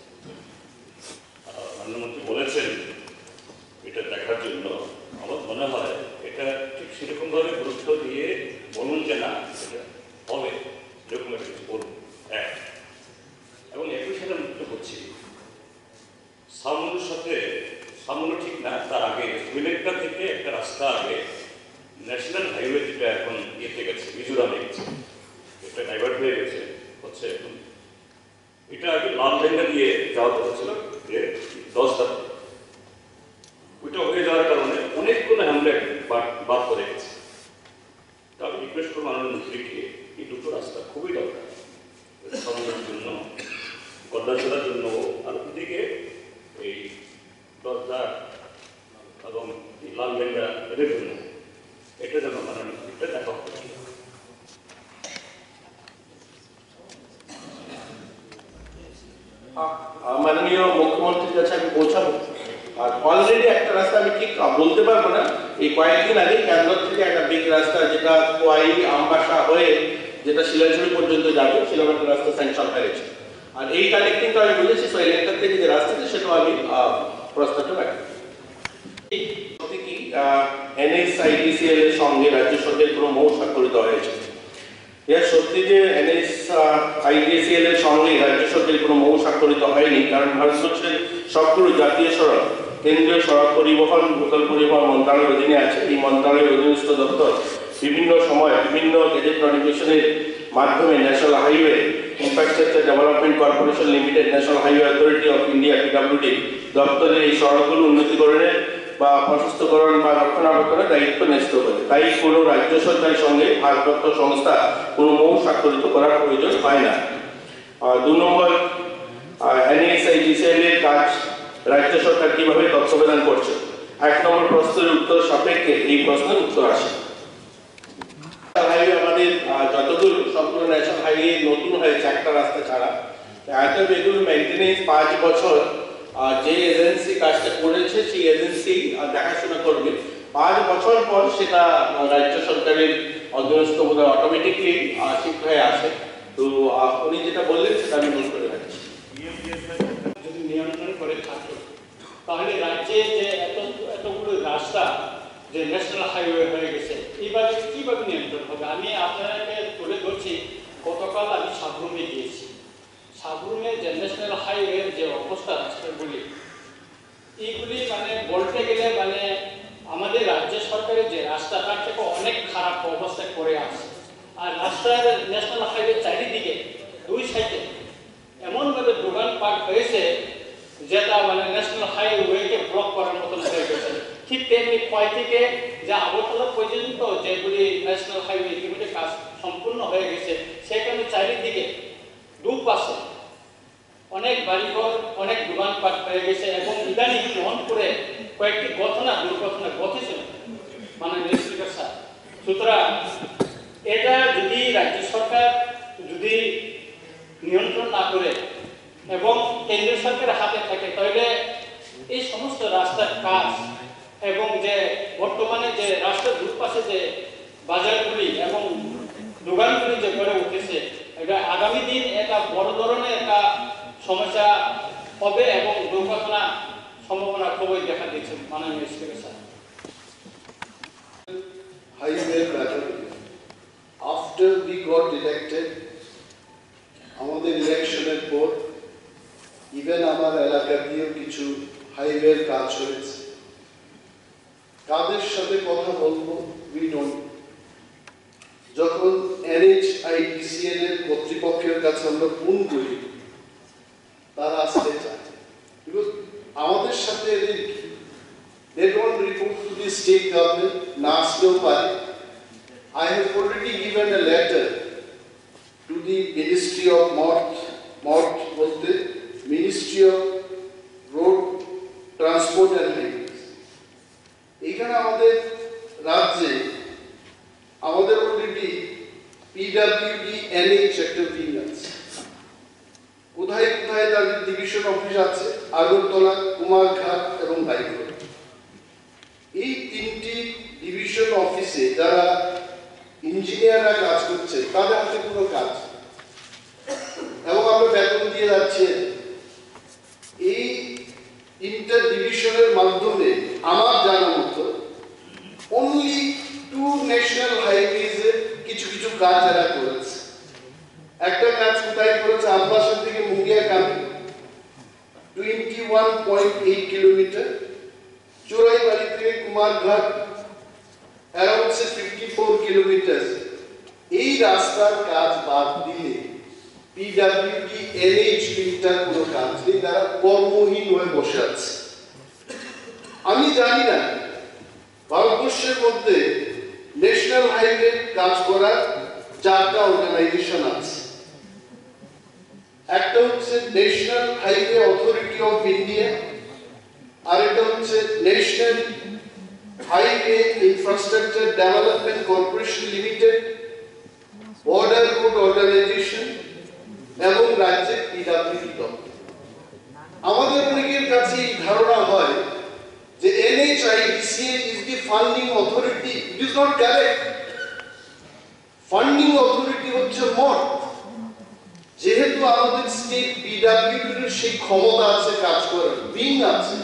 প্রধানমন্ত্রী বলেছেন এটা দেখার জন্য। আমার মনে হয় এটা ঠিক সেরকমভাবে গুরুত্ব দিয়ে বলুন যে না এটা হবে, এরকম একটা কিছু বলুন। এক এবং একই সাথে মুক্ত করছি সামনের সাথে, সামনে ঠিক না, তার আগে মিলেটটা থেকে একটা রাস্তা আগে ন্যাশনাল হাইওয়ে যেটা এখন ইয়েতে গেছে, মিজোরামে গেছে, এটা ডাইভার্ট হয়ে গেছে হচ্ছে এখন। এটা আগে লালডেঙ্গা দিয়ে যাওয়ার কথা ছিল যে 10 ধাপ, ওইটা হয়ে যাওয়ার কারণে অনেকগুলো হ্যামলেট বাদ করে গেছে। তা আমি রিকোয়েস্ট করবো মাননীয় মন্ত্রীকে এই দুটো রাস্তা খুবই দরকার সমাজের জন্য, গদ্দাছড়ার জন্য, আর ওদিকে এই দরজা এবং লালডেঙ্গা এদের জন্য এটা যেন মাননীয় মন্ত্রীটা দেখা হবে। মাননীয় মুখ্যমন্ত্রীর কাছে আমি পৌঁছাবো। আর অলরেডি একটা রাস্তা আমি ঠিক বলতে পারবো না, এই কয়েকদিন আগে ক্যান্ডর থেকে একটা বিগ রাস্তা যেটা কোয়াই আমবাসা হয়ে যেটা শিলাঝুড়ি পর্যন্ত যাবে, সেরকম একটা রাস্তা স্যাংশন হয়ে গেছে। আর এই কানেক্টিংটা আমি বলেছি সোয়েলেন্টার থেকে যে রাস্তা আছে সেটাও আমি প্রস্তাবটা রাখি। সত্যি কি NHIDCL এর সঙ্গে রাজ্য সরকারের কোনো মৌ স্বাক্ষরিত হয়েছে? এর সত্যি যে NHIDCL এর সঙ্গে রাজ্য সরকারের কোনো মৌ স্বাক্ষরিত হয়নি, কারণ ভারতবর্ষের সবগুলো জাতীয় সড়ক কেন্দ্রীয় সড়ক পরিবহন ভূতল পরিবহন মন্ত্রণালয়ের অধীনে আছে। এই মন্ত্রণালয়ের অধীনস্থ দপ্তর বিভিন্ন সময় বিভিন্ন গেজেট নোটিফিকেশনের মাধ্যমে national highway infrastructure development corporation limited, national highway authority of India PWD দপ্তরের এই সড়কগুলো উন্নতিকরণের বা প্রশস্তকরণ বা রক্ষণাবেক্ষণের দায়িত্ব ন্যস্ত করে। তাই কোনো রাজ্য সরকারের সঙ্গে ভারপ্রাপ্ত সংস্থা কোনো মৌ স্বাক্ষরিত করার প্রয়োজন হয় না। 2 নম্বর, NHIDCL এর কাজ রাজ্য সরকার কিভাবে তত্ত্বাবধান করছে? 1 নম্বর প্রশ্নের উত্তর সাপেক্ষে এই প্রশ্নের উত্তর আসে। হাইওয়ে আমাদের যতদূর সবগুলো ন্যাশনাল হাইওয়ে নতুন হয়েছে একটা রাস্তা ছাড়া, এগুলো মেনটেনেন্স 5 বছর যে এজেন্সি কাজটা করেছে সেই এজেন্সি দেখাশোনা করবে। 5 বছর পর সেটা রাজ্য সরকারের অধীনস্থ বোধহয় অটোমেটিকলি শিফট হয়ে আসে। তো উনি যেটা বললেন সেটা আমি নোট করে রাখছি। যদি নিয়ন্ত্রণ করে থাকে তাহলে রাজ্যে যে এতগুলো রাস্তা যে ন্যাশনাল হাইওয়ে হয়ে গেছে, এইভাবে কীভাবে নিয়ন্ত্রণ হবে? আমি আপনাকে তুলে ধরছি, গতকাল আমি সাবরুমে গিয়েছি। সাবরুমে যে ন্যাশনাল হাইওয়ের যে অবস্থা রাস্তাগুলি, এইগুলি মানে বলতে গেলে মানে আমাদের রাজ্য সরকারের যে রাস্তা তার থেকে অনেক খারাপ অবস্থায় পড়ে আছে। আর রাস্তার ন্যাশনাল হাইওয়ে চারিদিকে 2 সাইডে এমনভাবে দোকানপাট হয়েছে যেটা মানে ন্যাশনাল হাইওয়েকে ব্লক করার মতন হয়ে গেছে। ঠিক তেমনি ক্ষয় থেকে যে আগরতলা পর্যন্ত যেগুলি ন্যাশনাল হাইওয়ে ইতিমধ্যে কাজ সম্পূর্ণ হয়ে গেছে, সেখানে চারিদিকে দুপাশে অনেক বাড়িঘর, অনেক দোকানপাট হয়ে গেছে এবং ইদানিং মোহনপুরে কয়েকটি দুর্ঘটনা ঘটেছে মাননীয় স্পিকার স্যার। সুতরাং এটা যদি রাজ্য সরকার যদি নিয়ন্ত্রণ না করে এবং কেন্দ্রীয় সরকারের হাতে থাকে, তাহলে এই সমস্ত রাস্তার কাজ এবং যে বর্তমানে যে রাস্তার দুপাশে যে বাজারগুলি এবং দোকানগুলি যে গড়ে উঠেছে, এটা আগামী দিন একটা বড় ধরনের একটা সমস্যা হবে এবং দুর্ঘটনা সম্ভাবনা খুবই দেখা দিচ্ছে মাননীয় speaker sir. Highway matter. After we got elected, আমাদের ইলেকশনের পর ইভেন আমার এলাকা দিয়েও কিছু হাইওয়ের কাজ হয়েছে। কাদের সাথে কথা বলবো উই ডোন্ট। যখন NHIDCL এর কর্তৃপক্ষের কাছে আমরা ফোন করি, তারা আসতে চায়, আমাদের সাথে they don't report to the state government, না আসলেও পারে। I have already given a letter to the Ministry of বলতে Ministry of Road Transport and Highways। এখানে আমাদের রাজ্যে আমাদের অলরেডি PWD NH একটা উইং আছে। কোথায় কোথায় তাদের ডিভিশন অফিস আছে? আগরতলা, কুমারঘাট এবং বাইকরোড। এই তিনটি ডিভিশন অফিসে যারা ইঞ্জিনিয়াররা কাজ করছে, তাদের হাতে কোনো কাজ এবং আমরা বেতন দিয়ে যাচ্ছি। এই ইন্টার ডিভিশনের মাধ্যমে আমার জানা মতো অনলি 2 ন্যাশনাল হাইওয়েজে কিছু কিছু কাজ এরা করেছে। একটা কাজ কোথায় করেছে? আব্বাসের থেকে মুঙ্গিয়াকান্দি 21.8 কিলোমিটার, চোরাইবাড়ি থেকে কুমারঘাট অ্যারাউন্ড 54 কিলোমিটার। এই রাস্তার কাজ বাদ দিলে PWD NH তিনটার কোনো কাজ নেই, তারা কর্মহীন হয়ে বসে আছে। আমি জানি না ভারতবর্ষের মধ্যে ন্যাশনাল হাইওয়ে কাজ করার 4টা অর্গানাইজেশন আছে। একটা হচ্ছে national highway authority of India, আর এটা হচ্ছে national highway infrastructure development corporation limited, border road organisation এবং রাজ্যের PWD দপ্তর। আমাদের অনেকের কাছে এই ধারণা হয় যে NHIDCL is the funding authority. It is not correct. Funding authority হচ্ছে মঠ। যেহেতু আমাদের স্টেট PWD এর সেই ক্ষমতা আছে কাজ করার, উইং আছে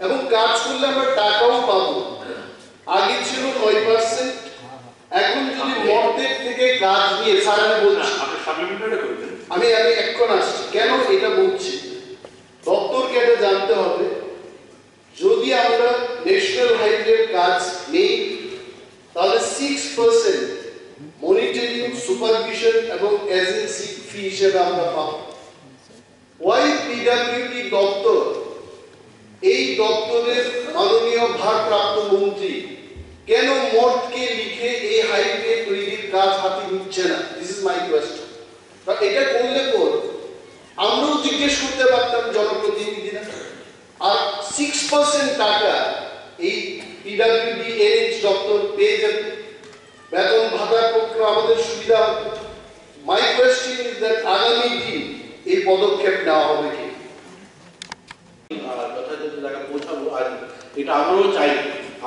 এবং কাজ করলে আমরা টাকাও পাবো। আগে ছিল 9%, এখন যদি মঠদের থেকে কাজ নিয়ে স্যার আমি বলছি, আমি এখন আসছি কেন এটা বলছি, দপ্তরকে এটা জানতে হবে। যদি আমরা ন্যাশনাল হাইওয়ে কাজ নেই, তাহলে 6% মনিটরিং, সুপারভিশন এবং এজেন্সি ফি হিসেবে আমরা পাবো। ওয়াই PWD দপ্তর, এই দপ্তরের মাননীয় ভারপ্রাপ্ত মন্ত্রী কেন মঠকে লিখে এই হাইওয়ে তৈরির কাজ হাতে নিচ্ছে না? This is my question. এটা করলে পর আমরাও জিজ্ঞেস করতে পারতাম জনপ্রতিনিধিরা, আর 6% টাকা এই PWD NH দপ্তর পেয়ে যাবে, বেতন ভাতার পক্ষে আমাদের সুবিধা হবে। মাই কোয়েশ্চন ইজ দ্যাট আগামী দিন এই পদক্ষেপ নেওয়া হবে কি? যথাযথ জায়গায় পৌঁছাবো। আর এটা আমরাও চাই,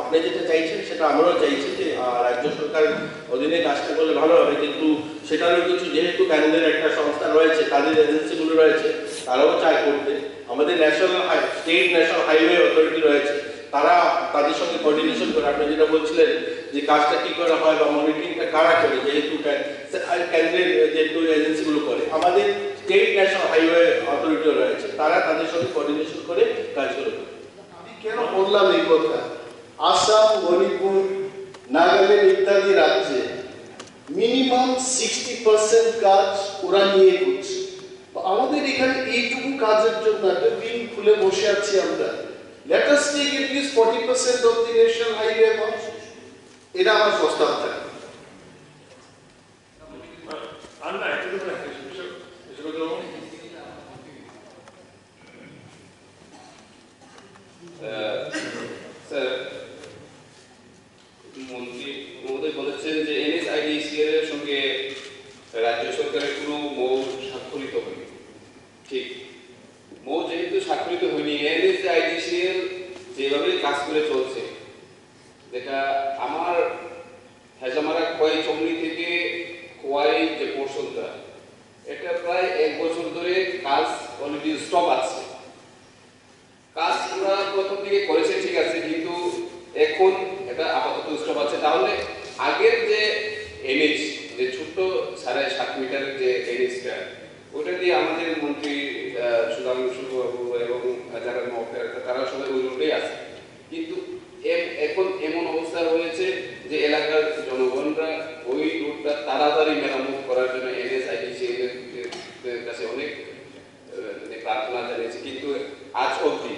আপনি যেটা চাইছেন সেটা আমরাও চাইছি যে রাজ্য সরকার অধীনে কাজটা করলে ভালো হবে, কিন্তু সেটারও কিছু যেহেতু কেন্দ্রের একটা সংস্থা রয়েছে, তাদের এজেন্সিগুলো রয়েছে, তারাও চায় করতে। আমাদের স্টেট ন্যাশনাল হাইওয়ে অথরিটি রয়েছে, তারা তাদের সঙ্গে কোঅর্ডিনেশন করে আপনি যেটা বলছিলেন যে কাজটা কি করা হয় বা মনিটরিংটা কারা করে, যেহেতু কেন্দ্রের যেহেতু এজেন্সিগুলো করে, আমাদের স্টেট ন্যাশনাল হাইওয়ে অথরিটিও রয়েছে, তারা তাদের সঙ্গে কোঅর্ডিনেশন করে কাজগুলো করে। আমি কেন বললাম এই কথা? আসাম, মণিপুর, নাগাল্যান্ড ইত্যাদি রাজ্যে মিনিমাম 60% কাজ ওরা নিয়ে করছে। আমাদের এখানে এইটুকু কাজের জন্য একটা উইং খুলে বসে আছি আমরা। Let us take at least 40% of the national highway cost. এটা আমার প্রস্তাব থাকে। স্যার, মন্ত্রী মহোদয় বলেছেন যে NSIDCL এর সঙ্গে রাজ্য সরকারের কোনো মৌ স্বাক্ষরিত হয়নি। ঠিক, মৌ যেহেতু স্বাক্ষরিত হয়নি, NSIDCL যেভাবে কাজ করে চলছে, যেটা আমার হেজামারা খোয়াই চমড়ি থেকে খোয়াই যে পোর্শনটা, এটা প্রায় 1 বছর ধরে কাজ অলরেডি স্টপ আছে। কাজ পুরা প্রথম থেকে করেছে ঠিক আছে, কিন্তু এখন এটা আপাতত স্টপ আছে। তাহলে আগের যে NH, যে ছোট্ট 7.5 মিটারের যে NHটা, ওটা দিয়ে আমাদের মন্ত্রী সুধাংশু বাবু এবং যারা তারা সবাই ওই রোডেই আছে। কিন্তু এখন এমন অবস্থা হয়েছে যে এলাকার জনগণরা ওই রোডটা তাড়াতাড়ি মেরামত করার জন্য NSIDCL এর কাছে অনেক প্রার্থনা জানিয়েছে, কিন্তু আজ অবধি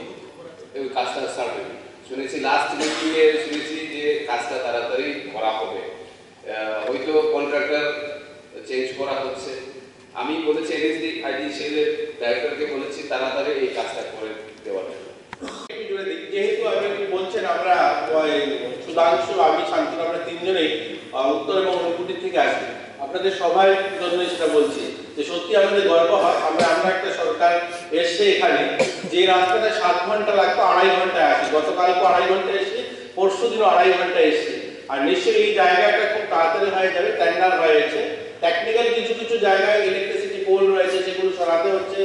ওই কাজটা স্টার্ট হয়নি। শুনেছি লাস্ট মিটিংয়ে শুনেছি যে কাজটা তাড়াতাড়ি করা হবে, হয়তো কন্ট্রাক্টর চেঞ্জ করা হচ্ছে। আমি বলেছি NSIDCL এর ডাইরেক্টরকে বলেছি তাড়াতাড়ি এই কাজটা করে দেওয়ার জন্য। যেহেতু আপনি বলছেন আমরা সুধাংশু, আমি শান্তনু, আমরা তিনজনেই উত্তর এবং ঊনকোটি থেকে আসি, আপনাদের সবাই জন্য সেটা বলছি যে সত্যি আমাদের গর্ব হয় আমরা একটা সরকার এসে এখানে যে রাস্তাটা 7 ঘন্টা লাগতো 2.5 ঘন্টায় আসি। গতকালকে 2.5 ঘন্টা এসে, পরশু দিনও 2.5 ঘন্টা এসে। আর নিশ্চয়ই এই জায়গাটা খুব তাড়াতাড়ি হয়ে যাবে, টেন্ডার হয়েছে। টেকনিক্যাল কিছু জায়গায় ইলেকট্রিসিটি পোল রয়েছে, সেগুলো সরাতে হচ্ছে।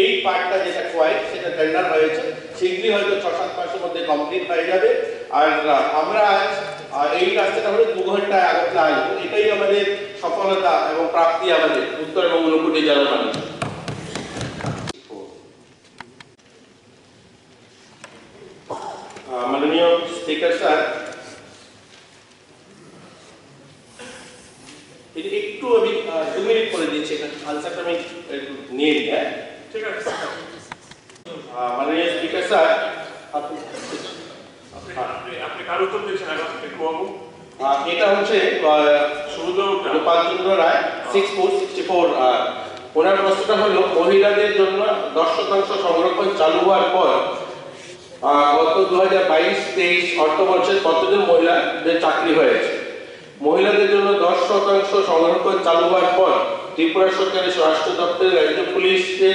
এই পার্টটা যেটা খোয়াই সেটা টেন্ডার হয়েছে, শীঘ্রই হয়তো 6-7 মাসের মধ্যে কমপ্লিট হয়ে যাবে। আর আমরা এই রাস্তাটা হলে 2 ঘন্টায় আগতলা আসবো। এটাই আমাদের সফলতা এবং প্রাপ্তি আমাদের উত্তর এবং ঊনকোটি জেলার মানুষ। মাননীয় স্পিকার স্যার, একটু আমি 2 মিনিট করে দিচ্ছি, আনসারটা আমি নিয়ে নিই। হ্যাঁ, ঠিক আছে। মাননীয় স্পিকার স্যার, আপনি কার উত্তর দিয়েছেন একটু বাবু? এটা হচ্ছে গোপালচন্দ্র রায় 6464। ওনার প্রশ্নটা হলো মহিলাদের জন্য 10% সংরক্ষণ চালু হওয়ার পর গত 2022-23 অর্থবর্ষে কতজন মহিলাদের চাকরি হয়েছে? মহিলাদের জন্য 10% সংরক্ষণ চালু হওয়ার পর ত্রিপুরা সরকারের স্বরাষ্ট্র দপ্তরের রাজ্য পুলিশে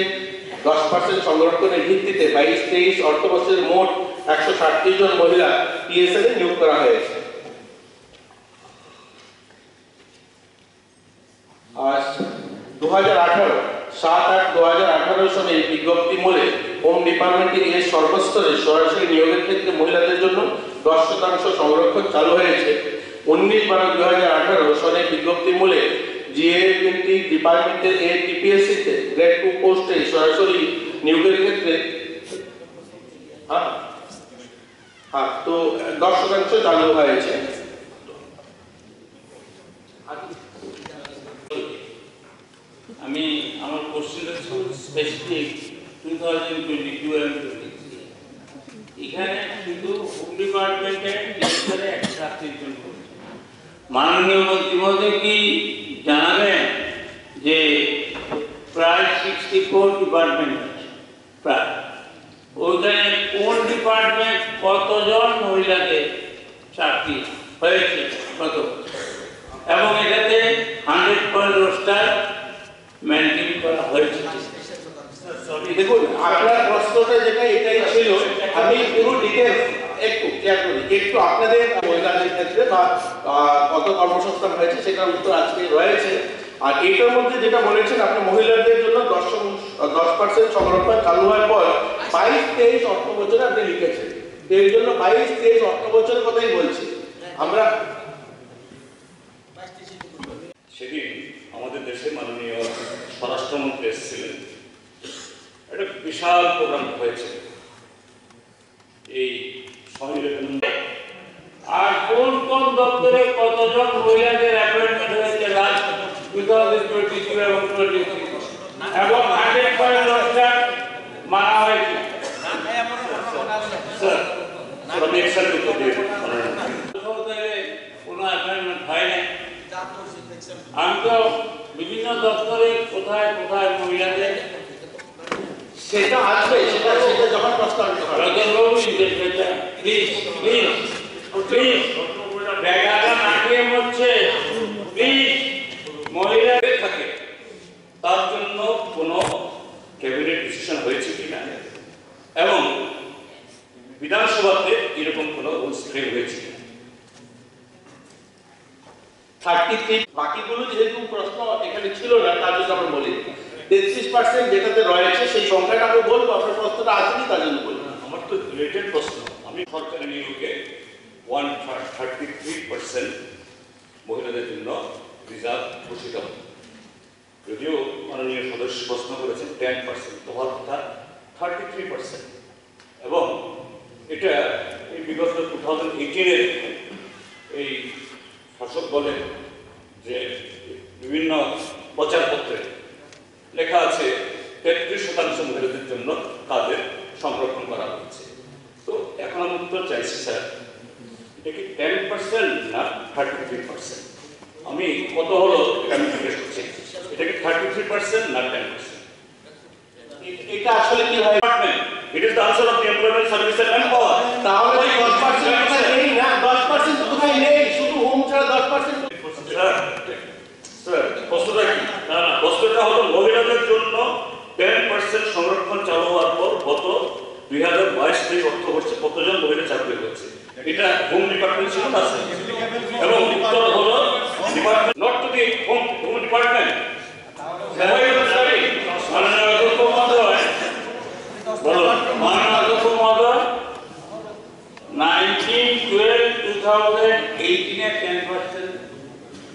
10% সংরক্ষণের ভিত্তিতে 22-23 অর্থবর্ষের মোট 130 জন মহিলা PSL এ নিয়োগ করা হয়েছে। 7/8/2018 সনে বিজ্ঞপ্তি মূলে হোম ডিপার্টমেন্টের এর সর্বস্তরে সরাসরি নিয়োগের ক্ষেত্রে মহিলাদের জন্য 10% সংরক্ষণ চালু হয়েছে। 19/12/2018 সনে বিজ্ঞপ্তি মূলে GAPT ডিপার্টমেন্টের TPSC তে গ্রেড 2 পোস্টে সরাসরি নিয়োগের ক্ষেত্রে তো 10% চালু হয়েছে। আমি আমার কোশ্চেনটা স্পেসিফিক 2022 and 23 এখানে কিন্তু হোম ডিপার্টমেন্টের ডিরেক্টরে 130 জন। মাননীয় মন্ত্রী মহোদয় কি জানাবেন যে প্রায় 64 ডিপার্টমেন্ট আছে, প্রায় ওইখানে কোন ডিপার্টমেন্ট কতজন মহিলাদের চাকরি হয়েছে কত, এবং এটাতে 100% রোস্টার মেনটেন করা হয়েছে? দেখুন, আপনার প্রশ্নটা যেটা এটাই ছিল, আমি পুরো ডিটেইলস একটু ক্লিয়ার করি। একটু আপনাদের মহিলাদের ক্ষেত্রে বা কত কর্মসংস্থান হয়েছে সেটার উত্তর আজকে রয়েছে। আর এটার মধ্যে যেটা বলেছেন আপনি মহিলাদের জন্য 10% সংরক্ষণ চালু হওয়ার পর 22-23 অর্থ বছরে আপনি লিখেছেন, এর জন্য 22-23 অর্থ বছরের কথাই বলছি আমরা। সেদিন আমাদের দেশে মাননীয় স্বরাষ্ট্রমন্ত্রী এসেছিলেন, একটা বিশাল প্রোগ্রাম হয়েছে এই সহযোগিতা। আর কোন কোন দপ্তরে কতজন মহিলাদের অ্যাপয়েন্টমেন্ট হয়েছে লাস্ট 2022 এবং 23 এবং 100% রোস্টার মানা হয়েছে? স্যার আমি একসাথে উত্তর দিয়ে কোনো হয় না। আমি তো বিভিন্ন দপ্তরে কোথায় কোথায় মহিলাদের সেটা আসবে, সেটা যখন প্রস্তাব প্লিজ প্লিজ প্লিজ ব্যাগাটা নাকিয়ে মরছে, প্লিজ মহিলাদের থাকে তার জন্য কোনো ক্যাবিনেট ডিসিশন হয়েছে কিনা এবং বিধানসভাতে এরকম কোনো রুলস ফ্রেম হয়েছে কিনা। 33 বাকিগুলো যেহেতু প্রশ্ন এখানে ছিল না তার জন্য আমরা বলি 33% যেটাতে রয়েছে সেই সংখ্যাটা আমরা বলবো, আপনার প্রশ্নটা আসেনি তার জন্য বলবো। আমার তো রিলেটেড প্রশ্ন, আমি সরকারি নিয়োগে 133% মহিলাদের জন্য রিজার্ভ ঘোষিত, যদিও মাননীয় সদস্য প্রশ্ন করেছেন 10%, তোমার কথা 33%। এবং এটা এই বিগত 2018-এর এই শাসক বলেন যে বিভিন্ন প্রচারপত্রে লেখা আছে 33% মহিলাদের জন্য তাদের সংরক্ষণ করা হচ্ছে। তো এখন আমি উত্তর চাইছি স্যার, এটা কি 10% না 33%? আমি কত হলো এটা আমি জিজ্ঞেস করছি, এটা কি 33% না 10%? এটা আসলে কি হয়? It is the answer of the Employment Service and Manpower. তাহলে 10% কোথায় নেই না, 10% তো কোথায় নেই, শুধু হোম ছাড়া 10%। স্যার প্রশ্নটা কি? না না, প্রশ্নটা হলো মহিলাদের জন্য 10% সংরক্ষণ চালু হওয়ার পর গত 2022 অর্থবর্ষে কতজন মহিলা চাকরি হয়েছে? এটা হোম ডিপার্টমেন্ট ছিল না স্যার, এবং উত্তর হলো department, not to the home department.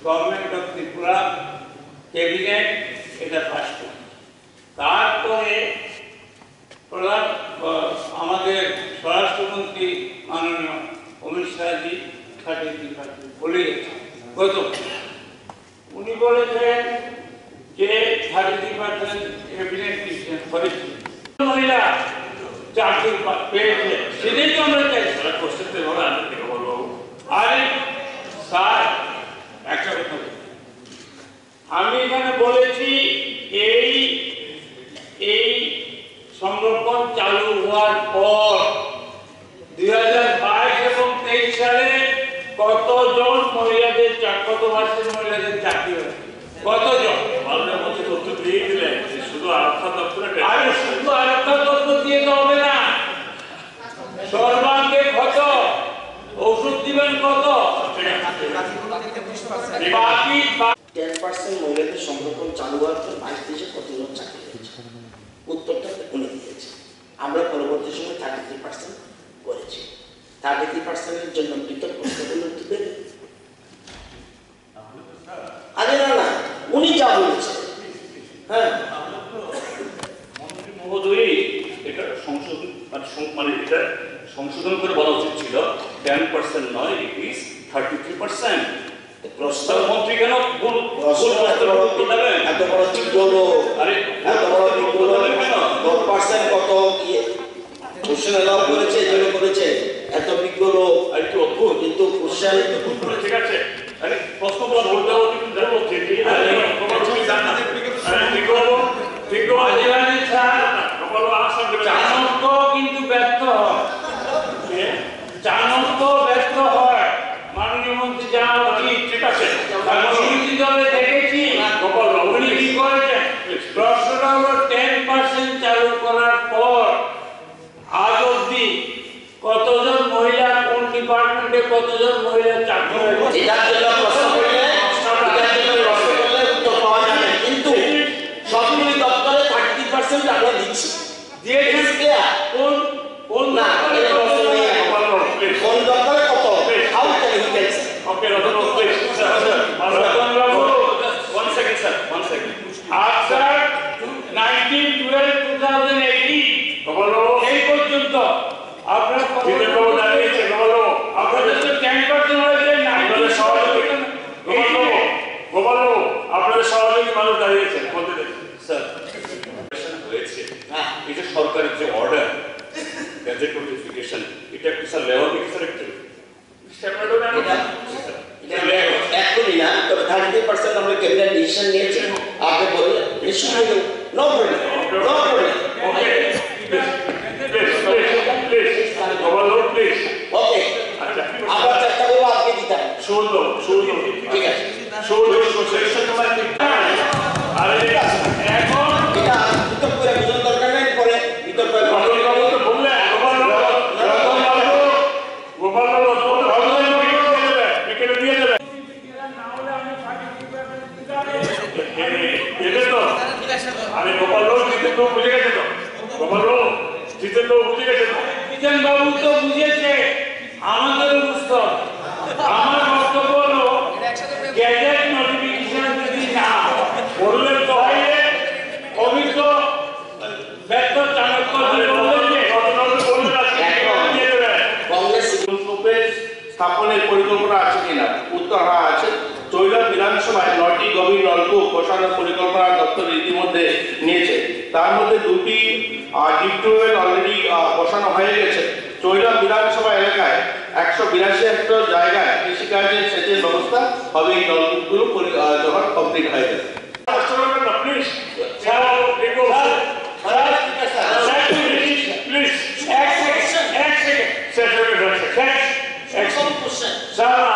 Government of Tripura cabinet এটা পাস করে, তারপরে প্রধান আমাদের স্বরাষ্ট্রমন্ত্রী মাননীয় অমিত শাহজি 33% বলে গেছেন গত, উনি বলেছেন যে 33% ক্যাবিনেট ডিসিশন করেছে, মহিলা চাকরি পেয়েছে, সেটাই তো আমরা চাই। কোশ্চেনটা এভাবে আমি থেকে বলবো, আরে স্যার একটা কথা আমি এখানে বলেছি এই সংরক্ষণ চালু হওয়ার পর 2022 এবং 23 সালে কতজন মহিলাদের কত পার্সেন্ট মহিলাদের চাকরি হয়েছে, কতজন? মাননীয় মন্ত্রী তথ্য দিয়ে দিলেন যে শুধু আরক্ষা দপ্তরে, আরে শুধু আরক্ষা দপ্তর দিয়ে তো হবে না, সর্বাঙ্গে কত, ওষুধ দিবেন কত, বাকি 10% মহিলাদের সংরক্ষণ চালু হওয়ার পর 22 দেশে কতজন চাকরি হয়েছে? উত্তরটা উনি দিয়েছে। আমরা পরবর্তী সময় 33% করেছি। 33%-এর জন্য পৃথক প্রশ্নগুলো উত্তর দেবে। আরে না না, উনি যা বলেছে, হ্যাঁ মন্ত্রী মহোদয় এটা সংশোধন মানে এটা সংশোধন করে বলা উচিত ছিল 10% নয়, ইট ইজ 33%। প্রধানমন্ত্রী কেন এত বড় দিকগুলো, আরে এত বড় দিকগুলো 10% কত কোশ্চেন এলাও করেছে, যেন করেছে এত বিজ্ঞলো আর কি অদ্ভুত, কিন্তু কোশ্চেন ঠিক আছে। আরে প্রশ্নগুলো বলতে হবে কিন্তু বলবো ঠিক ঠিক আছে, চাণক্য কিন্তু ব্যর্থ হয়, চাণক্য ব্যর্থ হয়, মাননীয় মন্ত্রী জানা উচিত। ঠিক আছে, বিরোধী দলে দেখেছি উনি কি করেছেন, প্রশ্নটা হলো 10% চালু করার পর আজ অব্দি কতজন মহিলা, কোন ডিপার্টমেন্টে কতজন মহিলা চাকরি হয়েছে? এটার জন্য প্রশ্ন করলে উত্তর পাওয়া যাবে, কিন্তু সবগুলি দপ্তরে 30% আমরা দিচ্ছি। কোন না কোন দপ্তরে কত? How can he tell? Okay Ratan please one second sir, one second. After 1912-2018 এই পর্যন্ত আপনারা দাঁড়িয়েছে আপনাদের তো 10% হয়েছে, আপনাদের সহযোগী মানুষ দাঁড়িয়েছেন বলতে দেন স্যার হয়েছে। এই যে সরকারের যে অর্ডার গ্যাজেট নোটিফিকেশন, এটা একটা স্যার লেভেল স্যার একটু এটা 33% আমরা ক্যাবিনেট ডিসিশন নিয়েছি আপনি বললেন নিশ্চয়ই no problem no problem okay আবার চেষ্টা করবো আজকে দিতে ঠিক আছে এখন এটা বিতর্ক করে বোঝার দরকার নেই পরে বিতর্ক আমি গোপাল রোড জিতেন বুঝে গেছে তো গোপাল রোড জিতেন বুঝে গেছে তো জিতেন বাবু তো বুঝেছে আমাদের বুঝতে হবে। আমার বক্তব্য হলো গ্যাজেট নোটিফিকেশন যদি না বললেন তো অভিজ্ঞ ব্যর্থ চাণক্য বললেন যে স্থাপনের পরিকল্পনা আছে কিনা? উত্তর হ্যাঁ আছে। চৈলাম বিধানসভায় 9টি গভীর নলকূপ বসানোর পরিকল্পনা দপ্তর ইতিমধ্যে নিয়েছে। তার মধ্যে 2টি ডিপ টিউবওয়েল অলরেডি বসানো হয়ে গেছে। চৈলাম বিধানসভা এলাকায় 182 হেক্টর জায়গায় কৃষিকাজের সেচের ব্যবস্থা হবে এই নলকূপগুলো যখন কমপ্লিট হয়ে যাবে।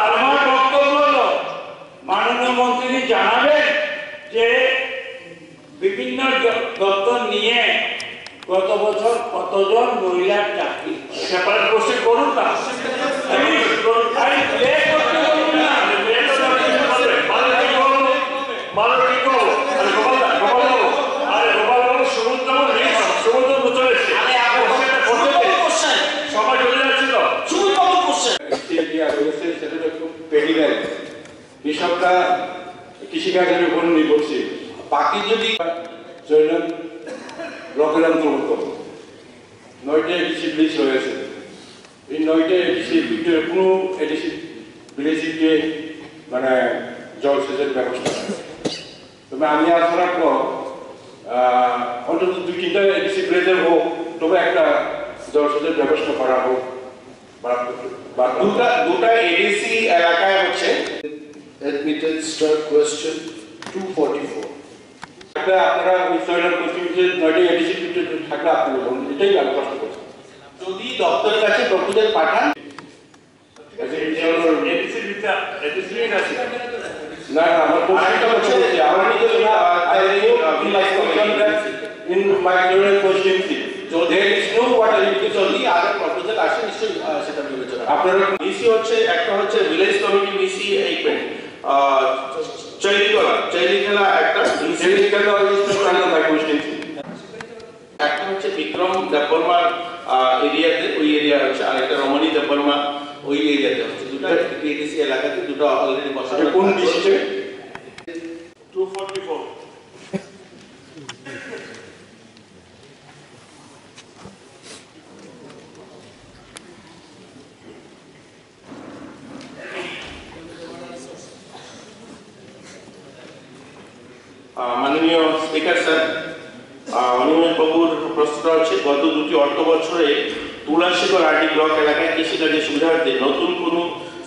আমার বক্তব্য হলো মাননীয় মন্ত্রী জানাবেন যে বিভিন্ন দপ্তর নিয়ে গত বছর কতজন মহিলার চাকরি সেপারেট পোস্টিং করুন না কৃষকরা কৃষিকাজের উপর নির্ভরশীল। বাকি যদি জৈনব ব্লকের অন্তর্গত 9টা এডিসি ব্লিচ রয়েছে, এই 9টা এডিসির ভিতরে কোনো এডিসি ব্লিচকে মানে জলসেচের ব্যবস্থা নেই। তবে আমি আসার পর অন্তত 2-3টা এডিসি ব্লিচের হোক, তবে একটা জলসেচের ব্যবস্থা করা হোক। দুটা এডিসি এলাকায় হচ্ছে Admitted start question 244. আপনারা উচ্চারণ করছেন যে 9টা এডিসি ভিতরে থাকলে আপনি বলুন, এটাই আমি কষ্ট করছি। যদি দপ্তরের কাছে প্রপোজাল পাঠান না আমার কোশ্চেনটা হচ্ছে আমার in my general constituency so there is no water leakage only other proposal আসে নিশ্চয়ই সেটা বিবেচনা আপনারা ইসি হচ্ছে একটা হচ্ছে ভিলেজ কমিটি ইসি এইপেন্ট চৈলিখেলা একটা চৈলিখেলা my constituency একটা হচ্ছে বিক্রম দেববর্মার এরিয়াতে ওই এরিয়া হচ্ছে আর একটা রমণী দেববর্মা ওই এরিয়াতে হচ্ছে দুটো এডিসি এলাকাতে দুটো অলরেডি বসানো কোন ডিস্ট্রিক্টে 244 মাননীয় স্পিকার স্যার, অনিমেষ বাবুর প্রশ্ন হচ্ছে গত 2টি অর্থ বছরে তুলাশিকর আরডি ব্লক এলাকায় কৃষিকাজের সুবিধার্থে নতুন কোনো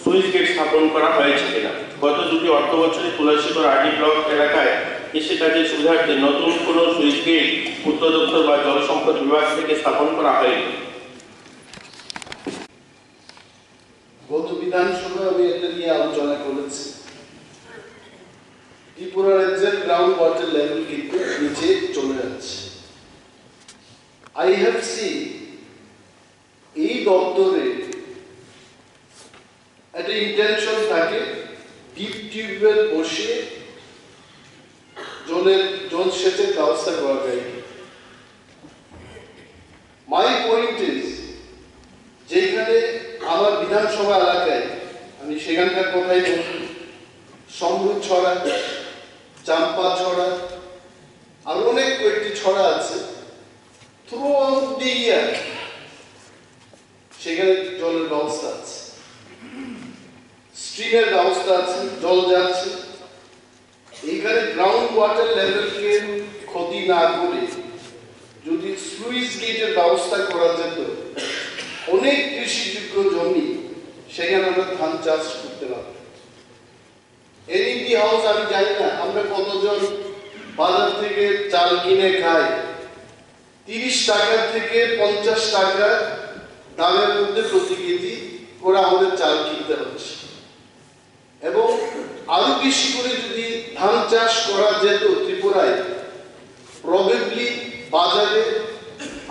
সুইচ গেট স্থাপন করা হয়েছে কিনা? গত 2টি অর্থ বছরে তুলাশিকর আরডি ব্লক এলাকায় কৃষিকাজের সুবিধার্থে নতুন কোনো সুইচ গেট পূর্ত দপ্তর বা জল সম্পদ বিভাগ থেকে স্থাপন করা হয়নি। গত বিধানসভায় আমি এটা নিয়ে আলোচনা করেছি। ত্রিপুরা রাজ্যের গ্রাউন্ড ওয়াটার লেভেল কিন্তু নিচে চলে যাচ্ছে। আই হ্যাভ সিন এই দপ্তরে একটা ইন্টেনশন থাকে ডিপ টিউবওয়েল বসিয়ে জল সেচের ব্যবস্থা করা যায়। মাই পয়েন্ট ইজ যেখানে আমার বিধানসভা এলাকায় আমি সেখানকার কথাই বলছি, সমৃদ্ধ ছড়া, চাম্পা ছড়া আর অনেক কয়েকটি ছড়া আছে, থ্রু আউট দি ইয়ার সেখানে জলের ব্যবস্থা আছে, স্ট্রিমের ব্যবস্থা আছে, জল যাচ্ছে। এইখানে গ্রাউন্ড ওয়াটার লেভেলকে ক্ষতি না করে যদি স্লুইস গেটের ব্যবস্থা করা যেত, অনেক কৃষিযোগ্য জমি সেখানে আমরা ধান চাষ করতে পারতাম। এর দি হাউস আমি জানি না আমরা কতজন বাজার থেকে চাল কিনে খাই, 30 টাকা থেকে 50 টাকা দামের মধ্যে প্রতি কেজি করে আমাদের চাল কিনতে হচ্ছে। এবং আরো বেশি করে যদি ধান চাষ করা যেত ত্রিপুরায়, প্রবাবলি বাজারে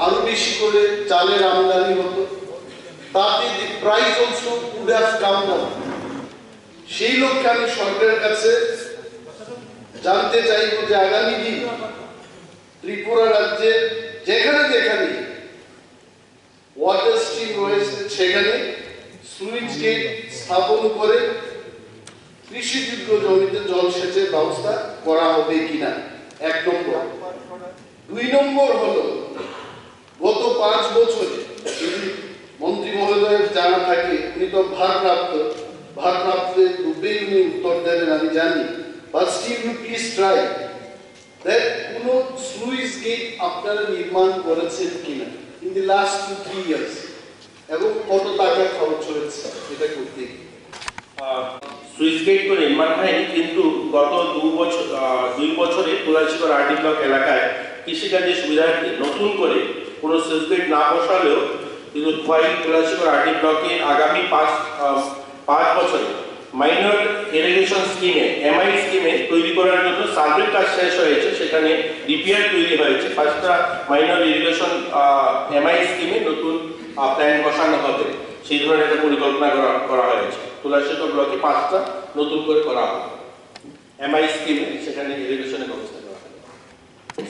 আরো বেশি করে চালের আমদানি হতো, তাতে the price also would have come down. সেই লক্ষ্যে আমি সরকারের কাছে জানতে চাইব যে আগামী দিন ত্রিপুরা রাজ্যের যেখানে যেখানে ওয়াটার স্ট্রিম রয়েছে সেখানে সুইচ গেট স্থাপন করে কৃষিযোগ্য জমিতে জলসেচের ব্যবস্থা করা হবে কিনা, 1 নম্বর। 2 নম্বর হলো গত 5 বছরে যদি মন্ত্রী মহোদয়ের জানা থাকে, উনি তো ভারপ্রাপ্তের রূপেই উনি উত্তর দেবেন আমি জানি, but still you please try that কোন স্লুইস গেট আপনারা নির্মাণ করেছেন কিনা ইন দি লাস্ট 2-3 ইয়ার্স, এবং কত টাকা খরচ হয়েছে এটা করতে। সুইচ গেট তো নির্মাণ হয়নি, কিন্তু গত 2 বছরে তুলাসীগড় আরডি ব্লক এলাকায় কৃষিকাজের সুবিধার্থে নতুন করে কোনো সুইচ গেট না বসালেও কিন্তু তুলাসীগড় আরডি ব্লকে আগামী 5 বছরে মাইনর ইরিগেশন স্কিমে এমআই স্কিমে তৈরি করার জন্য সার্ভে কাজ শেষ হয়েছে, সেখানে ডিপিআর তৈরি হয়েছে। 5টা মাইনর ইরিগেশন এমআই স্কিমে নতুন প্ল্যান বসানো হবে, সেই ধরনের একটা পরিকল্পনা করা হয়েছে। তুলাসীগড় ব্লকে 5টা নতুন করে করা হবে এমআই স্কিমে, সেখানে ইরিগেশনের ব্যবস্থা করা হবে।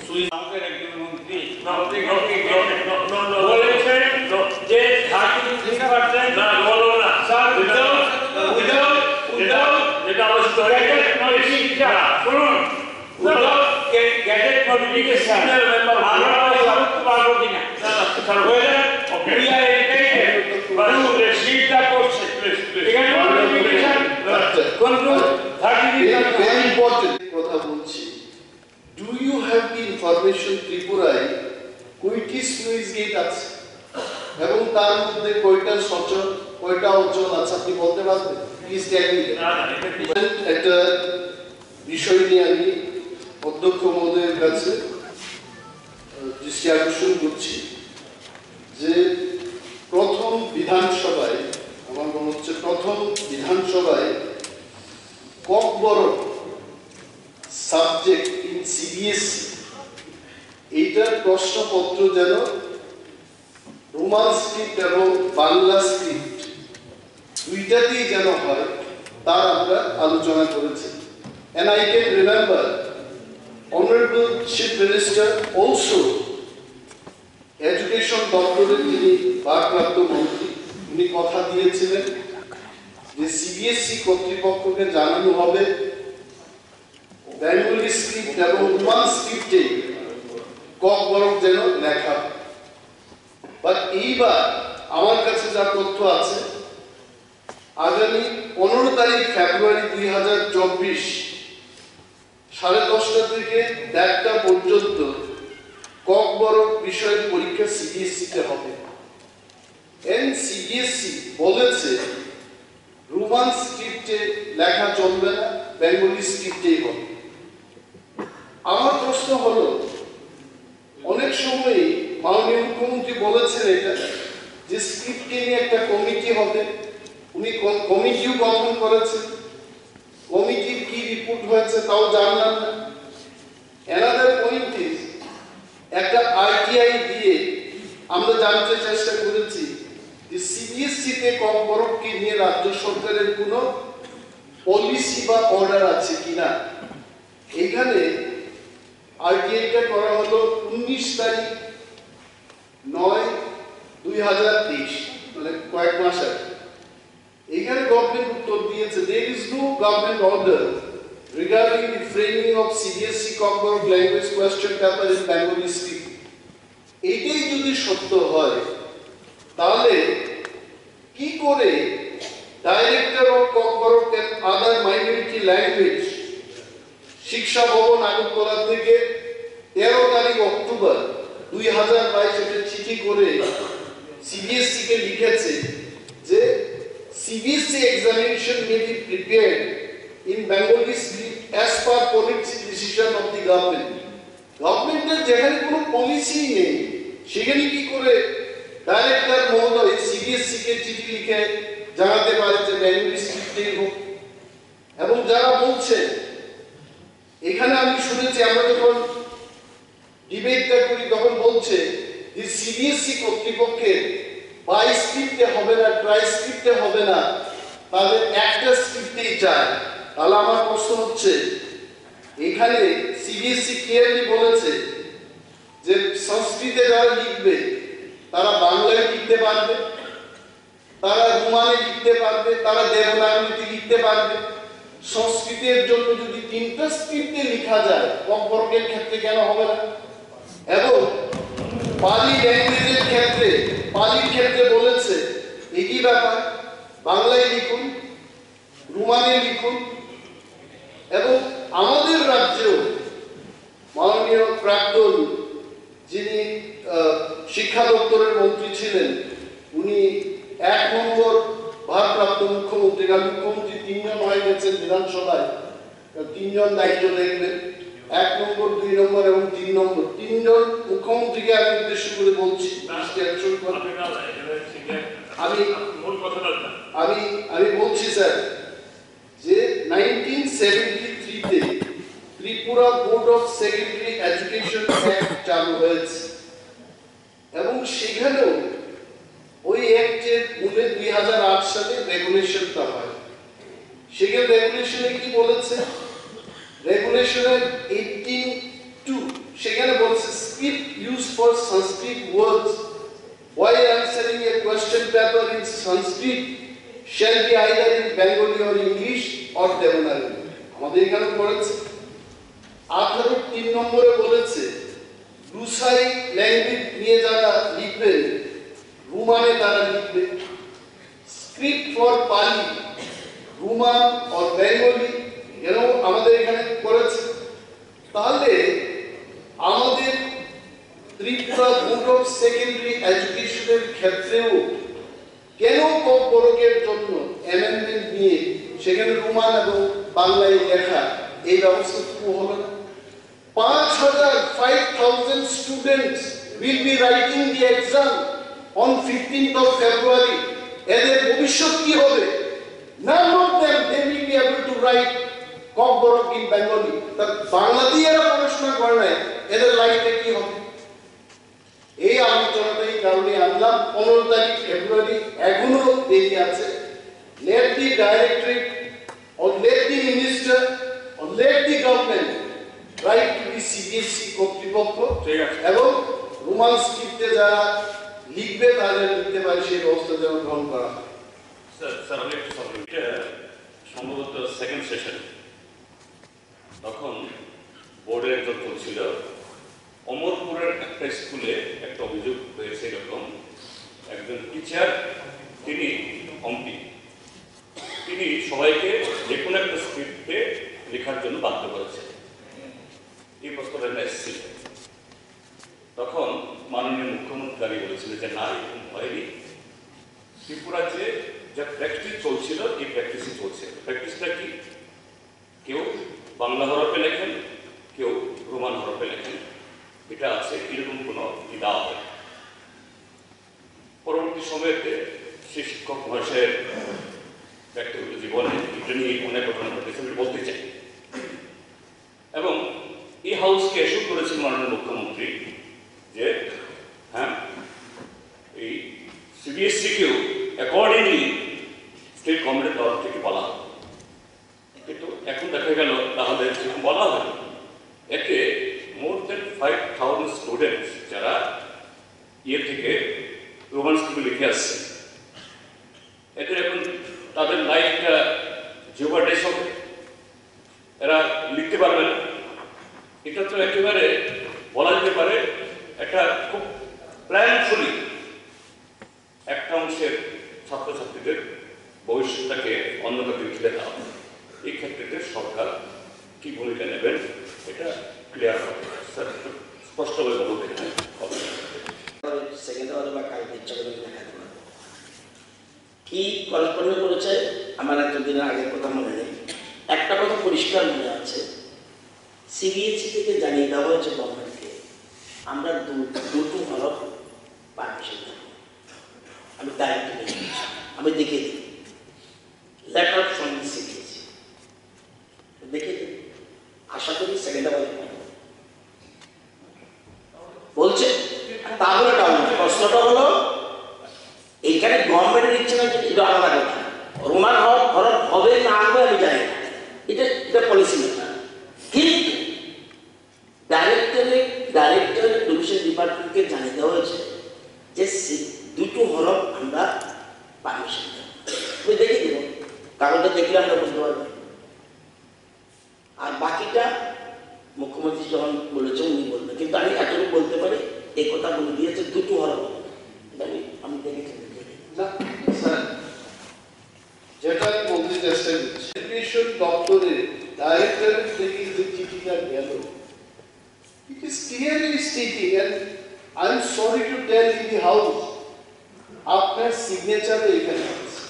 সুইচ আমাদের একজন মন্ত্রী বলেছেন যে 33% না বলো না স্যার, যেটা আলোচিত হয়েছে শুনুন, গ্যাজেট নোটিফিকেশন আমরা করতে পারবো কিনা we are educated to receive the question. এখানে নোটিফিকেশন কোন 33 very important কথা বলছি। Do you have the information ত্রিপুরায় কয়টি স্লুইস গেট আছে এবং তার মধ্যে কয়টা সচল কয়টা অচল আছে আপনি বলতে পারবেন? Please tell me. একটা বিষয় নিয়ে আমি অধ্যক্ষ মহোদয়ের কাছে দৃষ্টি আকর্ষণ করছি যে প্রথম বিধানসভায়, আমার মনে হচ্ছে প্রথম বিধানসভায় ককবরক সাবজেক্ট ইন সিবিএসই এইটার প্রশ্নপত্র যেন রোমান স্ক্রিপ্ট এবং বাংলা স্ক্রিপ্ট দুইটাতেই যেন হয় তার আমরা আলোচনা করেছি। And I can remember Honorable Chief Minister also education দপ্তরের যিনি ভারপ্রাপ্ত মন্ত্রী, উনি কথা দিয়েছিলেন যে সিবিএসই কর্তৃপক্ষকে জানানো হবে বেঙ্গলি স্ক্রিপ্ট এবং রোমান স্ক্রিপ্টে ককবরক যেন লেখা। বাট এইবার আমার কাছে যা তথ্য আছে, আগামী 15 তারিখ ফেব্রুয়ারি 2024 10:30 থেকে 1টা পর্যন্ত ককবরক বিষয়ের পরীক্ষা সিবিএসইতে হবে। সিবিএসই বলেছে রোমান স্ক্রিপ্টে লেখা চলবে না, বেঙ্গলি স্ক্রিপ্টেই হবে। আমার প্রশ্ন হলো, অনেক সময় মাননীয় মুখ্যমন্ত্রী বলেছেন এটা যে স্ক্রিপ্টকে নিয়ে একটা কমিটি হবে, উনি কমিটিও গঠন করেছেন, কমিটির কি রিপোর্ট হয়েছে তাও জানলাম না। অ্যানাদার পয়েন্ট ইজ, একটা আরটিআই দিয়ে আমরা জানতে চেষ্টা করেছি যে সিবিএসইতে ককবরককে নিয়ে রাজ্য সরকারের কোনো পলিসি বা অর্ডার আছে কিনা। এখানে আরটিআইটা করা হলো 19 তারিখ 9/2023, মানে কয়েক মাস আগে। এখানে গভর্নমেন্ট উত্তর দিয়েছে there is no government order regarding the framing of CBSE Cockburn language question paper in Bengali script. এটাই যদি সত্য হয় তাহলে কি করে director of Kokborok and other minority language Shiksha Bhavan Agartala থেকে 13 তারিখ অক্টোবর 2022 একটা চিঠি করে সিবিএসই কে লিখেছে যে CBSE examination may be prepared in Bengali script as per policy decision of the government. গভর্নমেন্টের যেখানে কোনো পলিসি নেই সেখানে কি করে ডাইরেক্টর মহোদয় সিবিএসসি কে চিঠি লিখে জানাতে পারে যে বেঙ্গলি স্ক্রিপ্টেই হোক? এবং যারা বলছে, এখানে আমি শুনেছি আমরা যখন ডিবেটটা করি তখন বলছে যে সিবিএসসি কর্তৃপক্ষের বাই স্ক্রিপ্টে হবে না, ট্রাই স্ক্রিপ্টে হবে না, তাদের একটা স্ক্রিপ্টেই চায়। তাহলে আমার প্রশ্ন হচ্ছে, এখানে সিবিএসসি ক্লিয়ারলি বলেছে যে সংস্কৃতে যারা লিখবে তারা বাংলায় লিখতে পারবে, তারা রোমানে লিখতে পারবে, তারা দেবনাগরীতে লিখতে পারবে। সংস্কৃতের জন্য যদি 3টা স্ক্রিপ্টে লেখা যায়, কম্পর্কের ক্ষেত্রে কেন হবে না? এবং পালি ল্যাঙ্গুয়েজের ক্ষেত্রে, পালির ক্ষেত্রে বলেছে একই ব্যাপার, বাংলায় লিখুন, রোমানে লিখুন। এবং আমাদের রাজ্যেও মাননীয় প্রাক্তন যিনি শিক্ষা দপ্তরের মন্ত্রী ছিলেন, উনি 1 নম্বর ভারপ্রাপ্ত মুখ্যমন্ত্রী, কারণ মুখ্যমন্ত্রী 3 জন হয়ে গেছেন বিধানসভায়, 3 জন দায়িত্ব দেখবেন, 1 নম্বর, 2 নম্বর এবং 3 নম্বর, 3 জন মুখ্যমন্ত্রীকে আমি উদ্দেশ্য করে বলছি। আমি বলছি স্যার যে 1973-তে Tripura board of secondary education act চালু হয়েছে এবং সেখানেও ওই অ্যাক্টের মূলে 2008 সালে রেগুলেশনটা হয়। সেখানে রেগুলেশনে কি বলেছে? রেগুলেশনের 18(2) সেখানে বলেছে script use for Sanskrit words while answering a question paper in Sanskrit shall be either in Bengali or English or Devanagari. আমাদের এখানে বলেছে 18(3) নম্বরে বলেছে রুসাই ল্যাঙ্গুয়েজ নিয়ে যারা লিখবেন রোমানে তারা লিখবে। স্ক্রিপ্ট ফর পালি, রোমান or বেঙ্গলি এরও আমাদের এখানে করেছে। তাহলে আমাদের ত্রিপুরা বোর্ড অফ সেকেন্ডারি এডুকেশনের ক্ষেত্রেও কেন কম্পরকের জন্য অ্যামেন্ডমেন্ট নিয়ে সেখানে রোমান এবং বাংলায় লেখা এই ব্যবস্থা হলো না? 5,000 students will be writing the exam on 15th of February. এদের ভবিষ্যৎ কি হবে? None of them they will be able to write কম্পরক in Bengali. তা বাংলাতেই এরা পড়াশোনা করে না, এদের লাইফে কি হবে? এই আলোচনাটা এই কারণে আনলাম। 15 তারিখ ফেব্রুয়ারি এখনো দেরি আছে। Let the directorate or let the minister or let the government write to the CBSE কর্তৃপক্ষ এবং রোমান স্ক্রিপ্টে যারা লিখবে তাদের লিখতে পারে সেই ব্যবস্থা যেন গ্রহণ করা হয়। স্যার আমি একটু সম্ভবত সেকেন্ড সেশন, তখন বোর্ডের একজন ছিল অমরপুরের একটা স্কুলে একটা অভিযোগ হয়েছে এরকম, একজন টিচার তিনি অঙ্কি, তিনি সবাইকে যে কোনো একটা স্ক্রিপ্টে লেখার জন্য বাধ্য করেছেন। এই প্রশ্নটা এসেছিল, তখন মাননীয় মুখ্যমন্ত্রী বলেছিলেন যে না, এরকম হয়নি। ত্রিপুরাতে যা প্র্যাকটিস চলছিল এই প্র্যাকটিসই চলছে। প্র্যাকটিসটা কি? কেউ বাংলা হরফে লেখেন, কেউ রোমান হরফে লেখেন, এটা আছে, এরকম কোনো দেওয়া হয়। পরবর্তী সময়তে সেই শিক্ষক মহাশয়ের ব্যক্তিগত জীবনে এটা নিয়ে অনেক ঘটনা ঘটেছে, আমি বলতে চাই। এবং এই হাউসকে এসব করেছেন মাননীয় মুখ্যমন্ত্রী যে হ্যাঁ, এই সিবিএসসিকেও অ্যাকর্ডিংলি স্টেট গভর্নমেন্টের তরফ থেকে বলা হয়, কিন্তু এখন দেখা গেল তাহলে যেরকম বলা হয় এতে মোর দেন 5,000 স্টুডেন্টস যারা ইয়ে থেকে রোমান স্কুলে লিখে আসছে, এদের এখন তাদের লাইফটা জিওপার্টাইজ হবে, এরা লিখতে পারবে না। এটা তো একেবারে বলা যেতে পারে একটা খুব প্ল্যানফুলি একটা অংশের ছাত্রছাত্রীদের ভবিষ্যৎটাকে অন্যভাবে ঘিরে দেওয়া। এই ক্ষেত্রে সরকার কি ভূমিকা নেবেন এটা ক্লিয়ার হবে স্যার, স্পষ্টভাবে বলতে কি করসপন্ড করেছে আমার এতদিনের আগের কথা মনে নেই। একটা পরিষ্কার মনে আছে, সিবিএসই থেকে জানিয়ে দেওয়া হয়েছে গভর্নমেন্টকে আমরা দুটো হরফ পারমিশন দেব। আমি ডাইরেক্ট আমি দেখে দিই লেটার ফ্রম সিবিএসই দেখে দিই, আশা করি সেকেন্ড বলছে। তাহলে প্রশ্নটা হলো এইখানে গভর্নমেন্টের ইচ্ছে না, এটা আলাদা কথা। রোমান হরফ হবে না হবে আমি জানি না, এটা পলিসি ম্যাটার। কিন্তু ডাইরেক্টর এডুকেশন ডিপার্টমেন্টকে জানিয়ে দেওয়া হয়েছে যে দুটো হরফ আমরা পারমিশন দেব। আমি দেখে দেব, কাগজটা দেখলে আমরা বুঝতে পারবো। আর বাকিটা মুখ্যমন্ত্রী যখন বলেছে উনি বলবেন, কিন্তু আমি এতটুকু বলতে পারি এই কথা বলে দিয়েছে দুটো হরফ আমি দেখেছি। যেটা আমি বলতে চেষ্টা করছি, এডুকেশন দপ্তরের ডাইরেক্টরের থেকে যে চিঠিটা গেল, it is clearly stating, and I am sorry to tell in the house, আপনার সিগনেচারও এখানে আছে।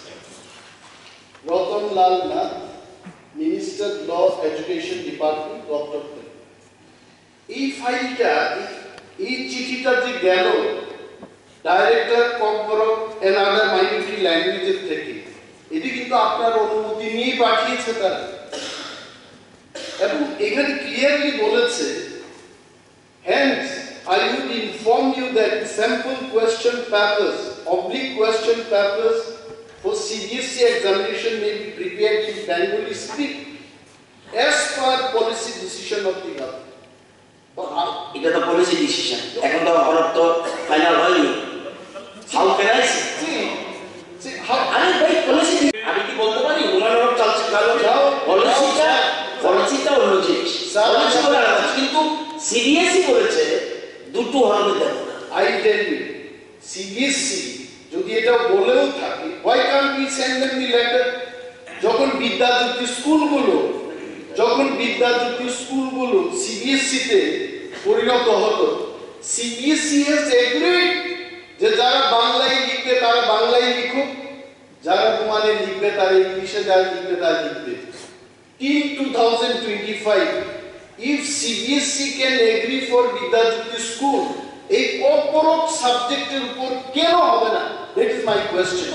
Ratan Lal Nath, minister law education department, doctor. এই ফাইলটা, এই চিঠিটা যে গেল director corporate and other minority ল্যাঙ্গুয়েজের থেকে, এটি কিন্তু আপনার অনুমতি নিয়ে পাঠিয়েছে তারা। এবং এখানে ক্লিয়ারলি বলেছে, hence I would inform you that sample question papers, oblique question papers for CBSE examination may be prepared in Bengali script as per policy decision of the government. এটা তো পলিসি ডিসিশন, এখন তো হরফ তো final হয়নি। How can I C আমি ভাই policy আমি কি বলতে পারি রোমান হরফ চলছে কালো যাও পলিসিটা অন্য জিনিস, কিন্তু সিবিএসই বলেছে দুটো হরফ দেব। আই টেল ইউ, সিবিএসই যদি এটা বলেও থাকে, why can't we send them the letter? যখন বিদ্যাজ্যোতি স্কুলগুলো সিবিএসই তে পরিণত হতো, সিবিএসই has agreed যে যারা বাংলায় লিখবে তারা বাংলায় লিখুক, যারা রোমানে লিখবে তারা ইংলিশে যারা লিখবে তারা লিখবে। In 2025, if CBSE can agree for Vidyajyoti school, এই কর্পোরেট সাবজেক্টের উপর কেন হবে না? That is my question.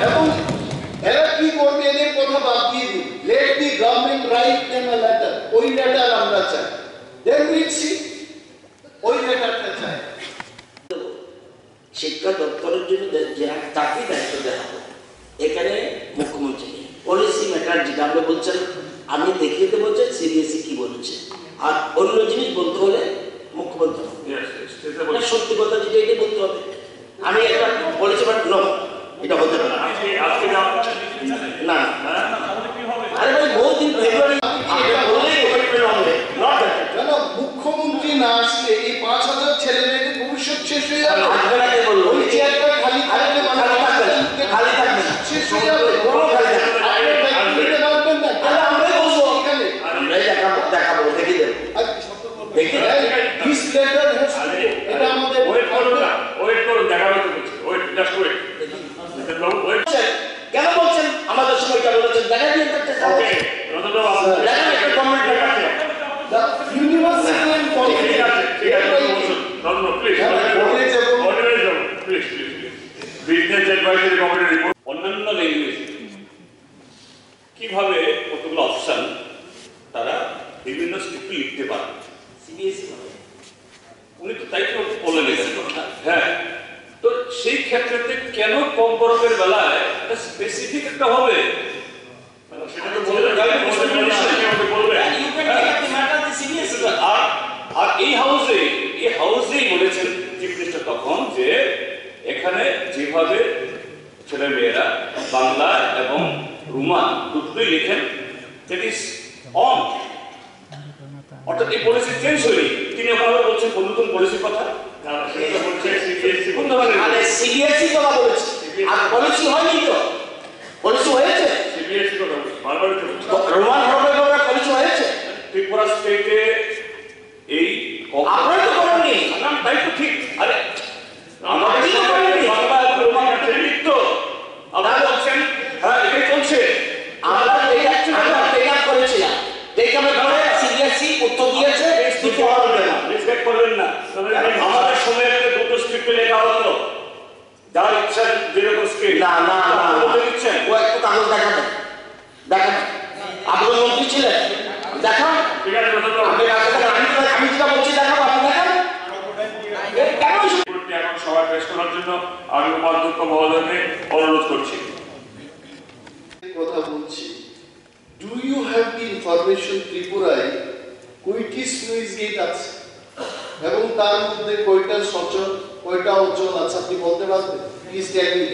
এবং এরা কি করবে এদের কথা বাদ দিয়ে দিন, let the government write them a letter, ওই লেটার আমরা চাই, then we'll see, ওই লেটারটা চাই। শিক্ষা দপ্তরের জন্য চাকরি দায়িত্ব দেওয়া হবে, এখানে মুখ্যমন্ত্রী পলিসি ম্যাটার যেটা আমরা বলছেন, আমি দেখিয়ে দেবো যে সিবিএসই কি বলেছে। আর অন্য জিনিস বলতে হলে মুখ্যমন্ত্রী সত্যি কথা যেটা এটা বলতে হবে। আমি একটা পলিসি এটা হতে পারে না। আরে ভাই বহুদিন ফেব্রুয়ারি মুখ্যমন্ত্রী না আসলে এই 5,000 ছেলে মেয়েদের ভবিষ্যৎ শেষ হয়ে যাবে। ওই চেয়ারটা খালি থাকবে, খালি থাকবে শেষ হয়ে যাবে। দেখাবো দেখে দেবো দেখে কেন বলছেন আমাদের সময়টা বলেছেন দেখা দিয়ে অন্যান্য ল্যাঙ্গুয়েজ কিভাবে কতগুলো অপশন তারা বিভিন্ন স্ক্রিপ্টে লিখতে পারে, সিবিএসই উনি তো তাই তো বলে গেছেন। হ্যাঁ, তো সেই ক্ষেত্রে কেন কম বরফের বেলায় একটা স্পেসিফিক একটা হবে, সেটা তো বলবে আর এই হাউসেই বলেছেন চিফ মিনিস্টার তখন যে এখানে যেভাবে ছেলে মেয়েরা বাংলা এবং রোমান দুটোই লেখেন, দ্যাট ইজ অন, অর্থাৎ এই পলিসি চেঞ্জ হয়নি। তিনি আপনারা বলছেন নতুন পলিসির কথা, সিবিএসই কথা বলেছে আর পলিসি হয়নি, তো পলিসি হয়েছে রোমান হরফের পলিসি হয়েছে ত্রিপুরা স্টেটে এই আপনারা তো করেননি, তাই তো ঠিক। আরে আমাদের তো করেননি, রোমান লিখতো আপনারা বলছেন হ্যাঁ এটাই চলছে, আমরা তথ্য দিয়েছে দুটো হবে না, রেসপেক্ট করবেন না। আমাদের সময় একটা দুটো স্ক্রিপ্টে লেখা হতো, যার ইচ্ছা যেরকম স্ক্রিপ্ট। না না না বলতে দিচ্ছেন ও একটা কাগজ দেখাবেন, দেখান। আপনি মন্ত্রী ছিলেন, দেখান। ঠিক আছে, আমি যেটা বলছি দেখাবো, আপনি দেখান। এখন সবাই পেশ করার জন্য আমি উপাধ্যক্ষ মহোদয়কে অনুরোধ করছি। কথা বলছি, do you have the information ত্রিপুরায় কয়টি স্লুইস গেট আছে এবং তার মধ্যে কয়টা সচল কয়টা অচল আছে আপনি বলতে পারবেন? Please tell me.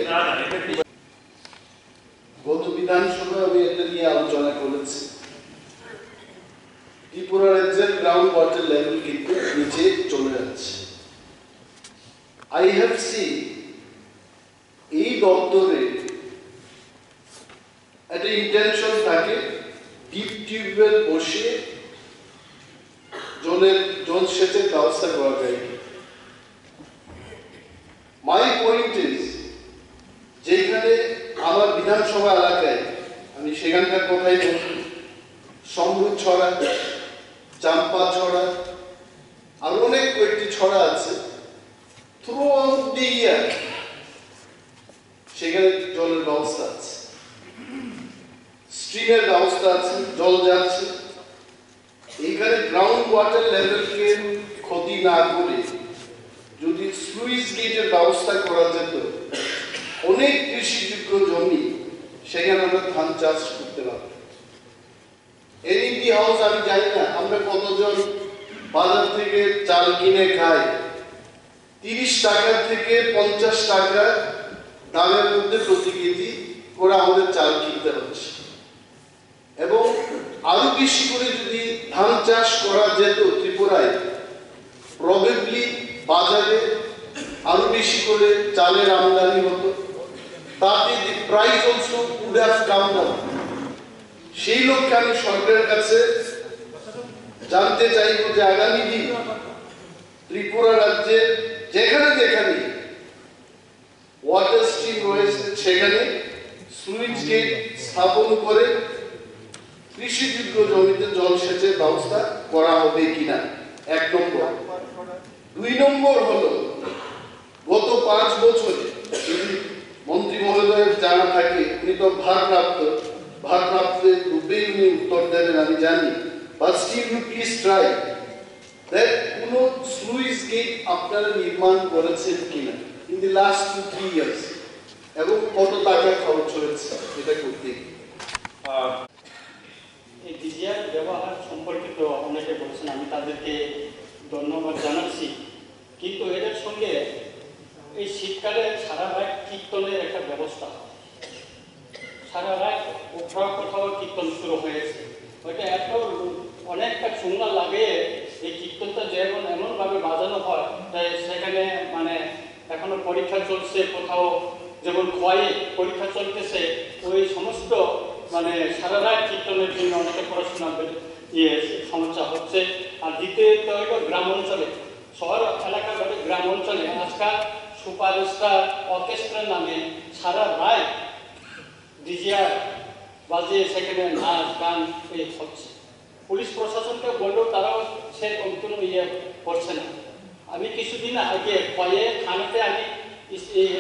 গত বিধানসভায় আমি এটা নিয়ে আলোচনা করেছি। ত্রিপুরা রাজ্যের গ্রাউন্ড ওয়াটার লেভেল কিন্তু নিচে চলে যাচ্ছে। আই হ্যাভ সিন এই দপ্তরে একটা ইন্টেনশন থাকে ডিপ টিউবওয়েল বসে জল সেচের ব্যবস্থা করা যায়। মাই পয়েন্ট ইজ, যেখানে আমার বিধানসভা এলাকায়, আমি সেখানকার কথাই বলি, সমরুদ ছড়া, চাম্পা ছড়া, আর অনেক কয়েকটি ছড়া আছে, থ্রু আউট দি ইয়ার সেখানে জলের ব্যবস্থা আছে, স্ট্রিমের ব্যবস্থা আছে, জল যাচ্ছে। এইখানে গ্রাউন্ড ওয়াটার লেভেলকে ক্ষতি না করে যদি স্লুইস গেটের ব্যবস্থা করা যেত, অনেক কৃষিযোগ্য জমি সেখানে আমরা ধান চাষ করতে পারতাম। এনইপি হাউস আমি জানি না আমরা কতজন বাজার থেকে চাল কিনে খাই, 30 টাকা থেকে 50 টাকা দামের মধ্যে প্রতি কেজি করে আমাদের চাল কিনতে হচ্ছে। এবং আরো বেশি করে যদি ধান চাষ করা যেত ত্রিপুরায়, প্রবাবলি বাজারে আরো বেশি করে চালের আমদানি হতো, তাতে the price also would have come down. সেই লক্ষ্যে আমি সরকারের কাছে জানতে চাইব যে আগামী দিন ত্রিপুরা রাজ্যে যেখানে যেখানে ওয়াটার স্ট্রিম রয়েছে সেখানে সুইচ গেট স্থাপন করে কৃষিযোগ্য জমিতে জলসেচের ব্যবস্থা করা হবে কিনা, 1 নম্বর। 2 নম্বর হলো, গত 5 বছরে যদি মন্ত্রী মহোদয়ের জানা থাকে, উনি তো ভারপ্রাপ্তের রূপে উনি উত্তর দেবেন আমি জানি, but still you please try that কোনো স্লুইস গেট আপনারা নির্মাণ করেছেন কিনা ইন দি লাস্ট 2-3 ইয়ার্স, এবং কত টাকা খরচ হয়েছে এটা করতে। এই ডিজিআর ব্যবহার সম্পর্কে তো অনেকে বলেছেন, আমি তাদেরকে ধন্যবাদ জানাচ্ছি। কিন্তু এটার সঙ্গে এই শীতকালে সারা রাত কীর্তনের একটা ব্যবস্থা, সারা রাত কোথাও কোথাও কীর্তন শুরু হয়েছে, ওইটা এত অনেকটা চুঙ্গা লাগে, এই কীর্তনটা যেমন এমনভাবে বাজানো হয় সেখানে মানে এখনো পরীক্ষা চলছে, কোথাও যেমন খোয়াই পরীক্ষা চলতেছে, ওই সমস্ত মানে সারা রাত কীর্তনের জন্য অনেকে পড়াশোনা সমস্যা হচ্ছে। আর দ্বিতীয়ত হলো গ্রাম অঞ্চলে, শহর এলাকা বাদে গ্রাম অঞ্চলে আজকাল সুপারস্টার অর্কেস্ট্রার নামে সারা রাত ডিজিআর বাজিয়ে সেখানে নাচ গান হচ্ছে। পুলিশ প্রশাসনকে বললেও তারাও সেরকম কোনো করছে না। আমি কিছুদিন আগে খয়ে থানাতে আমি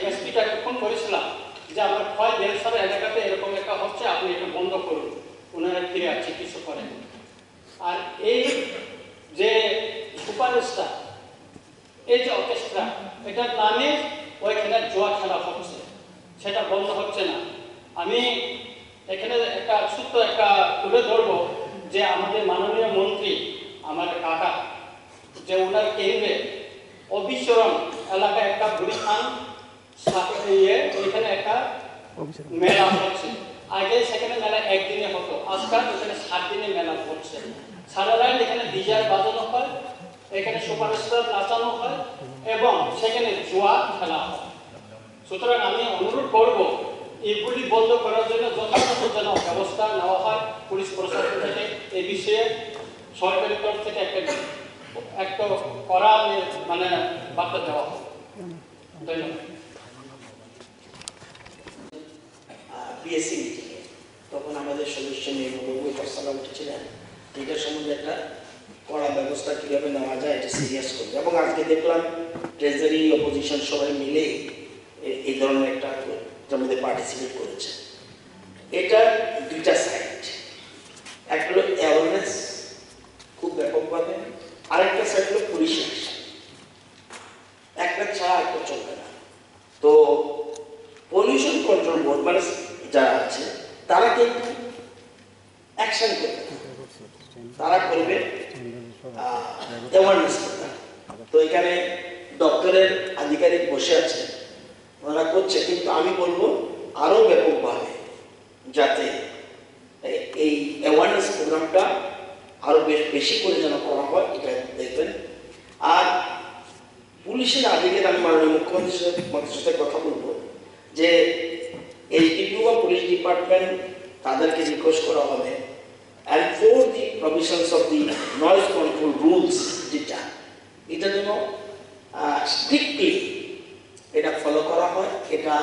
এসপিটাকে ফোন করেছিলাম যে আমার খয় দেড়সার এলাকাতে এরকম একটা হচ্ছে, আপনি এটা বন্ধ করুন, ওনারা ফিরে আছে কিছু করেন। আর এই যে সুপারস্টার, এই যে অর্কেস্ট্রা, এটার নামে ওইখানে জুয়া খেলা হচ্ছে, সেটা বন্ধ হচ্ছে না। আমি এখানে একটা সূত্র একটা তুলে ধরবো যে আমাদের মাননীয় মন্ত্রী আমার কাকা, যে ওনার কেন্দ্রে অবিচরণ এলাকায় একটা বুড়ি খান ওইখানে একটা মেলা হচ্ছে। আগে সেখানে মেলা একদিনে হতো, আজকাল এখানে 7 দিনে মেলা হচ্ছে। সারা রাত এখানে ডিজার বাজানো হয়, এখানে সুপারস্টার নাচানো হয় এবং সেখানে জুয়া খেলা হয়। সুতরাং আমি অনুরোধ করব এগুলি বন্ধ করার জন্য যথাযথ যেন ব্যবস্থা নেওয়া হয় পুলিশ প্রশাসন থেকে। এই বিষয়ে সরকারের তরফ থেকে একটা কড়া মানে বার্তা দেওয়া হয়। ধন্যবাদ। পিএসসি মিটিংয়ে তখন আমাদের সদস্য নিয়ে সালাম উঠেছিলেন, এটার সম্বন্ধে একটা কড়া ব্যবস্থা কীভাবে নেওয়া যায় এটা সিরিয়াস করবে। এবং আজকে দেখলাম ট্রেজারি অপোজিশন সবাই মিলে এই ধরনের একটা মধ্যে পার্টিসিপেট করেছে। এটা দুইটা সাইড, একটা হলো অ্যাওয়ারনেস খুব ব্যাপকভাবে, আরেকটা সাইড হলো পুলিশ অ্যাকশন। একটা ছাড়া একটা চলবে না। তো পলিউশন কন্ট্রোল বোর্ড মানে যারা আছে তারা কিন্তু অ্যাকশন করবে, তারা করবে অ্যাওয়ারনেস প্রোগ্রাম। তো এখানে দপ্তরের আধিকারিক বসে আছে, ওনারা করছে, কিন্তু আমি বলবো আরও ব্যাপকভাবে যাতে এই অ্যাওয়ারনেস প্রোগ্রামটা আরও বেশি করে যেন করা হয় এটা দেখবেন। আর পুলিশের আধিকারিক আমি মাননীয় মুখ্যমন্ত্রীর সাথে কথা বলবো যে এইচডিপিও বা পুলিশ ডিপার্টমেন্ট তাদেরকে রিকোয়েস্ট করা হবে and for the provisions of the noise control rules যেটা এটা যেন স্ট্রিক্টলি এটা ফলো করা হয়, এটা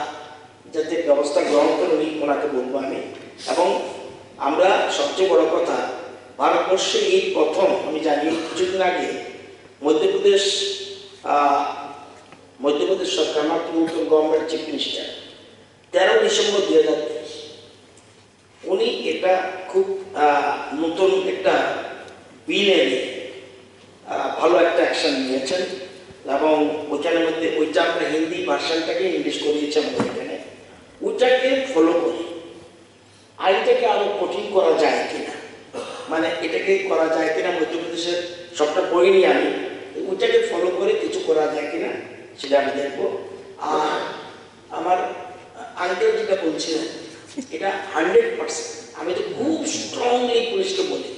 যাতে ব্যবস্থা গ্রহণ করে ওনাকে বলবো আমি। এবং আমরা সবচেয়ে বড় কথা ভারতবর্ষে এই প্রথম আমি জানি কিছুদিন আগে মধ্যপ্রদেশ সরকার Trinamool government chief minister 13 December 2023 উনি এটা খুব নতুন একটা বিল এনে ভালো একটা অ্যাকশন নিয়েছেন। এবং ওইখানের মধ্যে ওইটা আমরা হিন্দি ভার্সানটাকে ইংলিশ করিয়েছি আমাদের এখানে, ওইটাকে ফলো করে আইনটাকে আরো কঠিন করা যায় কিনা, মানে এটাকে করা যায় কিনা মধ্যপ্রদেশের সবটা পড়িনি আমি, ওইটাকে ফলো করে কিছু করা যায় কিনা সেটা আমি দেখবো। আর আমার আঙ্কেল যেটা বলছিলেন এটা 100%, আমি তো খুব স্ট্রংলি পুলিশকে বলি,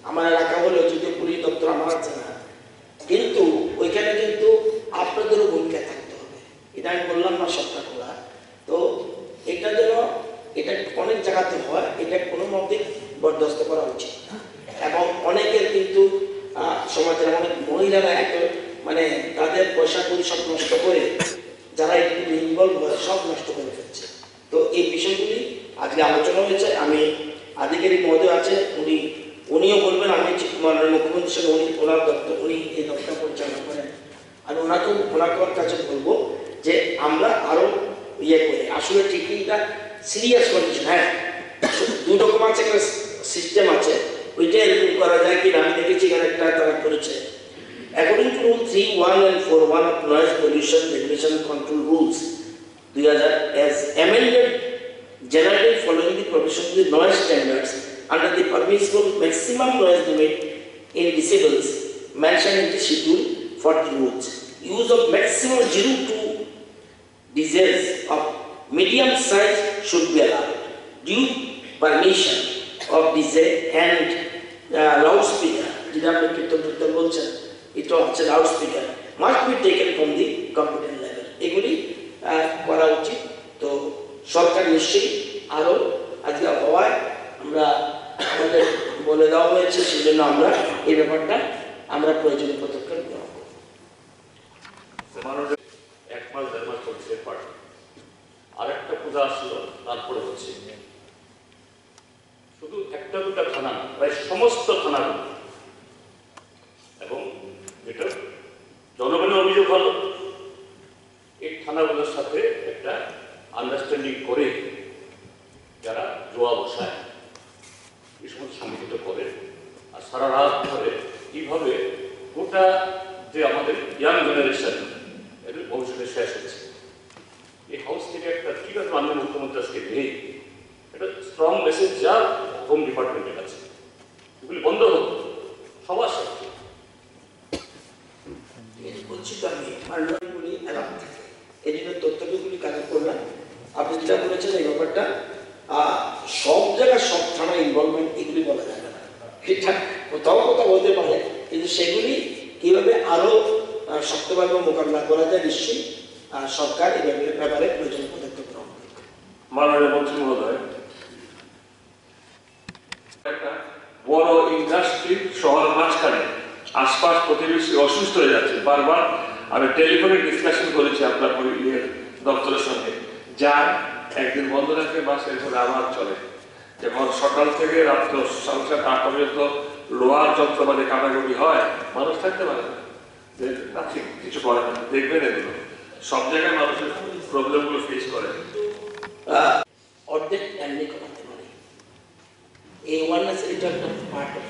আমার এলাকা হলেও যদিও পুলিশ দপ্তর আমার আছে না, কিন্তু ওইখানে কিন্তু আপনাদেরও ভূমিকা থাকতে হবে। এটা আমি বললাম না সবটা খোলা। তো এটা যেন এটা অনেক জায়গাতে হয়, এটা কোনো মধ্যে বরদাস্ত করা উচিত না। এবং অনেকের কিন্তু সমাজের অনেক মহিলারা মানে তাদের পয়সা করি সব নষ্ট করে, যারা একটু ইনভলভ হয় সব নষ্ট করে ফেলছে। তো এই বিষয়গুলি আজকে আলোচনা হয়েছে। আমি আধিকারিক মহোদয় আছে, উনিও বলবেন, আমি মাননীয় মুখ্যমন্ত্রীর সঙ্গে ওনার দপ্তর, উনি এই দপ্তর পরিচালনা করেন, আমি ওনাকে কাছে বলবো যে আমরা আরো ইয়ে করি। আসলে ঠিকই এটা সিরিয়াস কন্ডিশন, হ্যাঁ 2 রকম আছে, একটা সিস্টেম আছে, ওইটা এরকম করা যায় কিনা আমি দেখেছি এখানে একটা তারা করেছে। According to Rule 3.1 and 4.1 of Noise Pollution Regulation and Control Rules 2000 as amended, generally following the provisions of the noise standards under the permissible maximum noise limit in decibels mentioned in the schedule for the rules. Use of maximum 0 to decibels of medium size should be allowed. Due permission of DJ and loudspeaker, যেটা আপনি কীর্তন বলছেন, এটা হচ্ছে loudspeaker, must be taken from the competent level. এগুলি করা উচিত। তো সরকার নিশ্চয়ই আরও আজকে হওয়ায় আমরা আমাদের বলে দেওয়া হয়েছে, সেজন্য আমরা এই ব্যাপারটা আমরা প্রয়োজনীয় পদক্ষেপ গ্রহণ করব। 1 মাস 1.5 মাস চলছে পার্টি, আরেকটা পূজা আসলো, তারপরে হচ্ছে শুধু 1-2টা থানা, প্রায় সমস্ত থানাগুলো। এবং এটা জনগণের অভিযোগ হলো এই থানাগুলোর সাথে একটা আন্ডারস্ট্যান্ডিং করে যারা জোয়া বসায় এই সমস্ত সংগঠিত করে, আর সারা রাত ধরে এইভাবে গোটা যে আমাদের ইয়াং জেনারেশন এদের ভবিষ্যতে শেষ হচ্ছে। এই হাউস থেকে একটা ঠিক আছে মাননীয় মুখ্যমন্ত্রী আজকে নেই, একটা স্ট্রং মেসেজ যা হোম ডিপার্টমেন্টের কাছে, এগুলি বন্ধ হোক সবার সাথে। বলছি তো আমি মাননীয়গুলি এলাকা থাকে, এই জন্য তথ্যগুলি কালেক্ট করলাম। আপনি যেটা বলেছেন এই ব্যাপারটা সব জায়গায় সব থানা ইনভলভমেন্ট এগুলি বলা যাবে না, ঠিকঠাক কোথাও কোথাও বলতে পারে, কিন্তু সেগুলি কীভাবে আরও শক্তভাবে মোকাবিলা করা যায় নিশ্চয়ই সরকার এই ব্যাপারে প্রয়োজনীয় পদক্ষেপ গ্রহণ করবে। মাননীয় মন্ত্রী মহোদয়, একটা বড় ইন্ডাস্ট্রি শহরের মাঝখানে, আশপাশ প্রতিবেশী অসুস্থ হয়ে যাচ্ছে। বারবার আমি টেলিফোনে ডিসকাশন করেছি আপনার দপ্তরের সঙ্গে, যা একদিন বন্ধ রাখে বাস এরপরে আবার চলে। যখন সকাল থেকে রাত 8:30 পর্যন্ত লোহার যন্ত্রপাতি কাটাকুটি হয়, মানুষ থাকতে পারে না, যে কিছু করে না। দেখবেন এগুলো সব জায়গায় মানুষের প্রবলেমগুলো ফেস করে। অর্ধেক এমনি কমাতে পারে, এই ওয়ারনেস এটা একটা পার্ট অফ।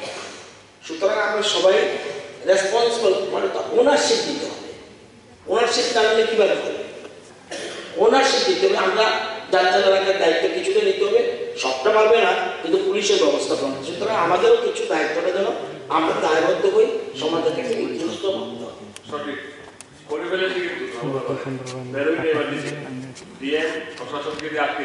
সুতরাং আমরা সবাই রেসপন্সিবল, মানে তো ওনারশিপ দিতে হবে। ওনারশিপ না নিলে কীভাবে হবে? ওনারশিপ দিতে হবে। আমরা যার যার এলাকার দায়িত্ব কিছুটা নিতে হবে, সবটা পারবে না, কিন্তু পুলিশের ব্যবস্থা করবে। সুতরাং আমাদেরও কিছু দায়িত্বটা যেন আমরা দায়বদ্ধ হই, সমাজের কাছে উদ্দেশ্য ভাবতে হবে। সঠিক করে ফেলেছি, কিন্তু বেরোই নেই, এবার ডিএম প্রশাসনকে দিয়ে আটকে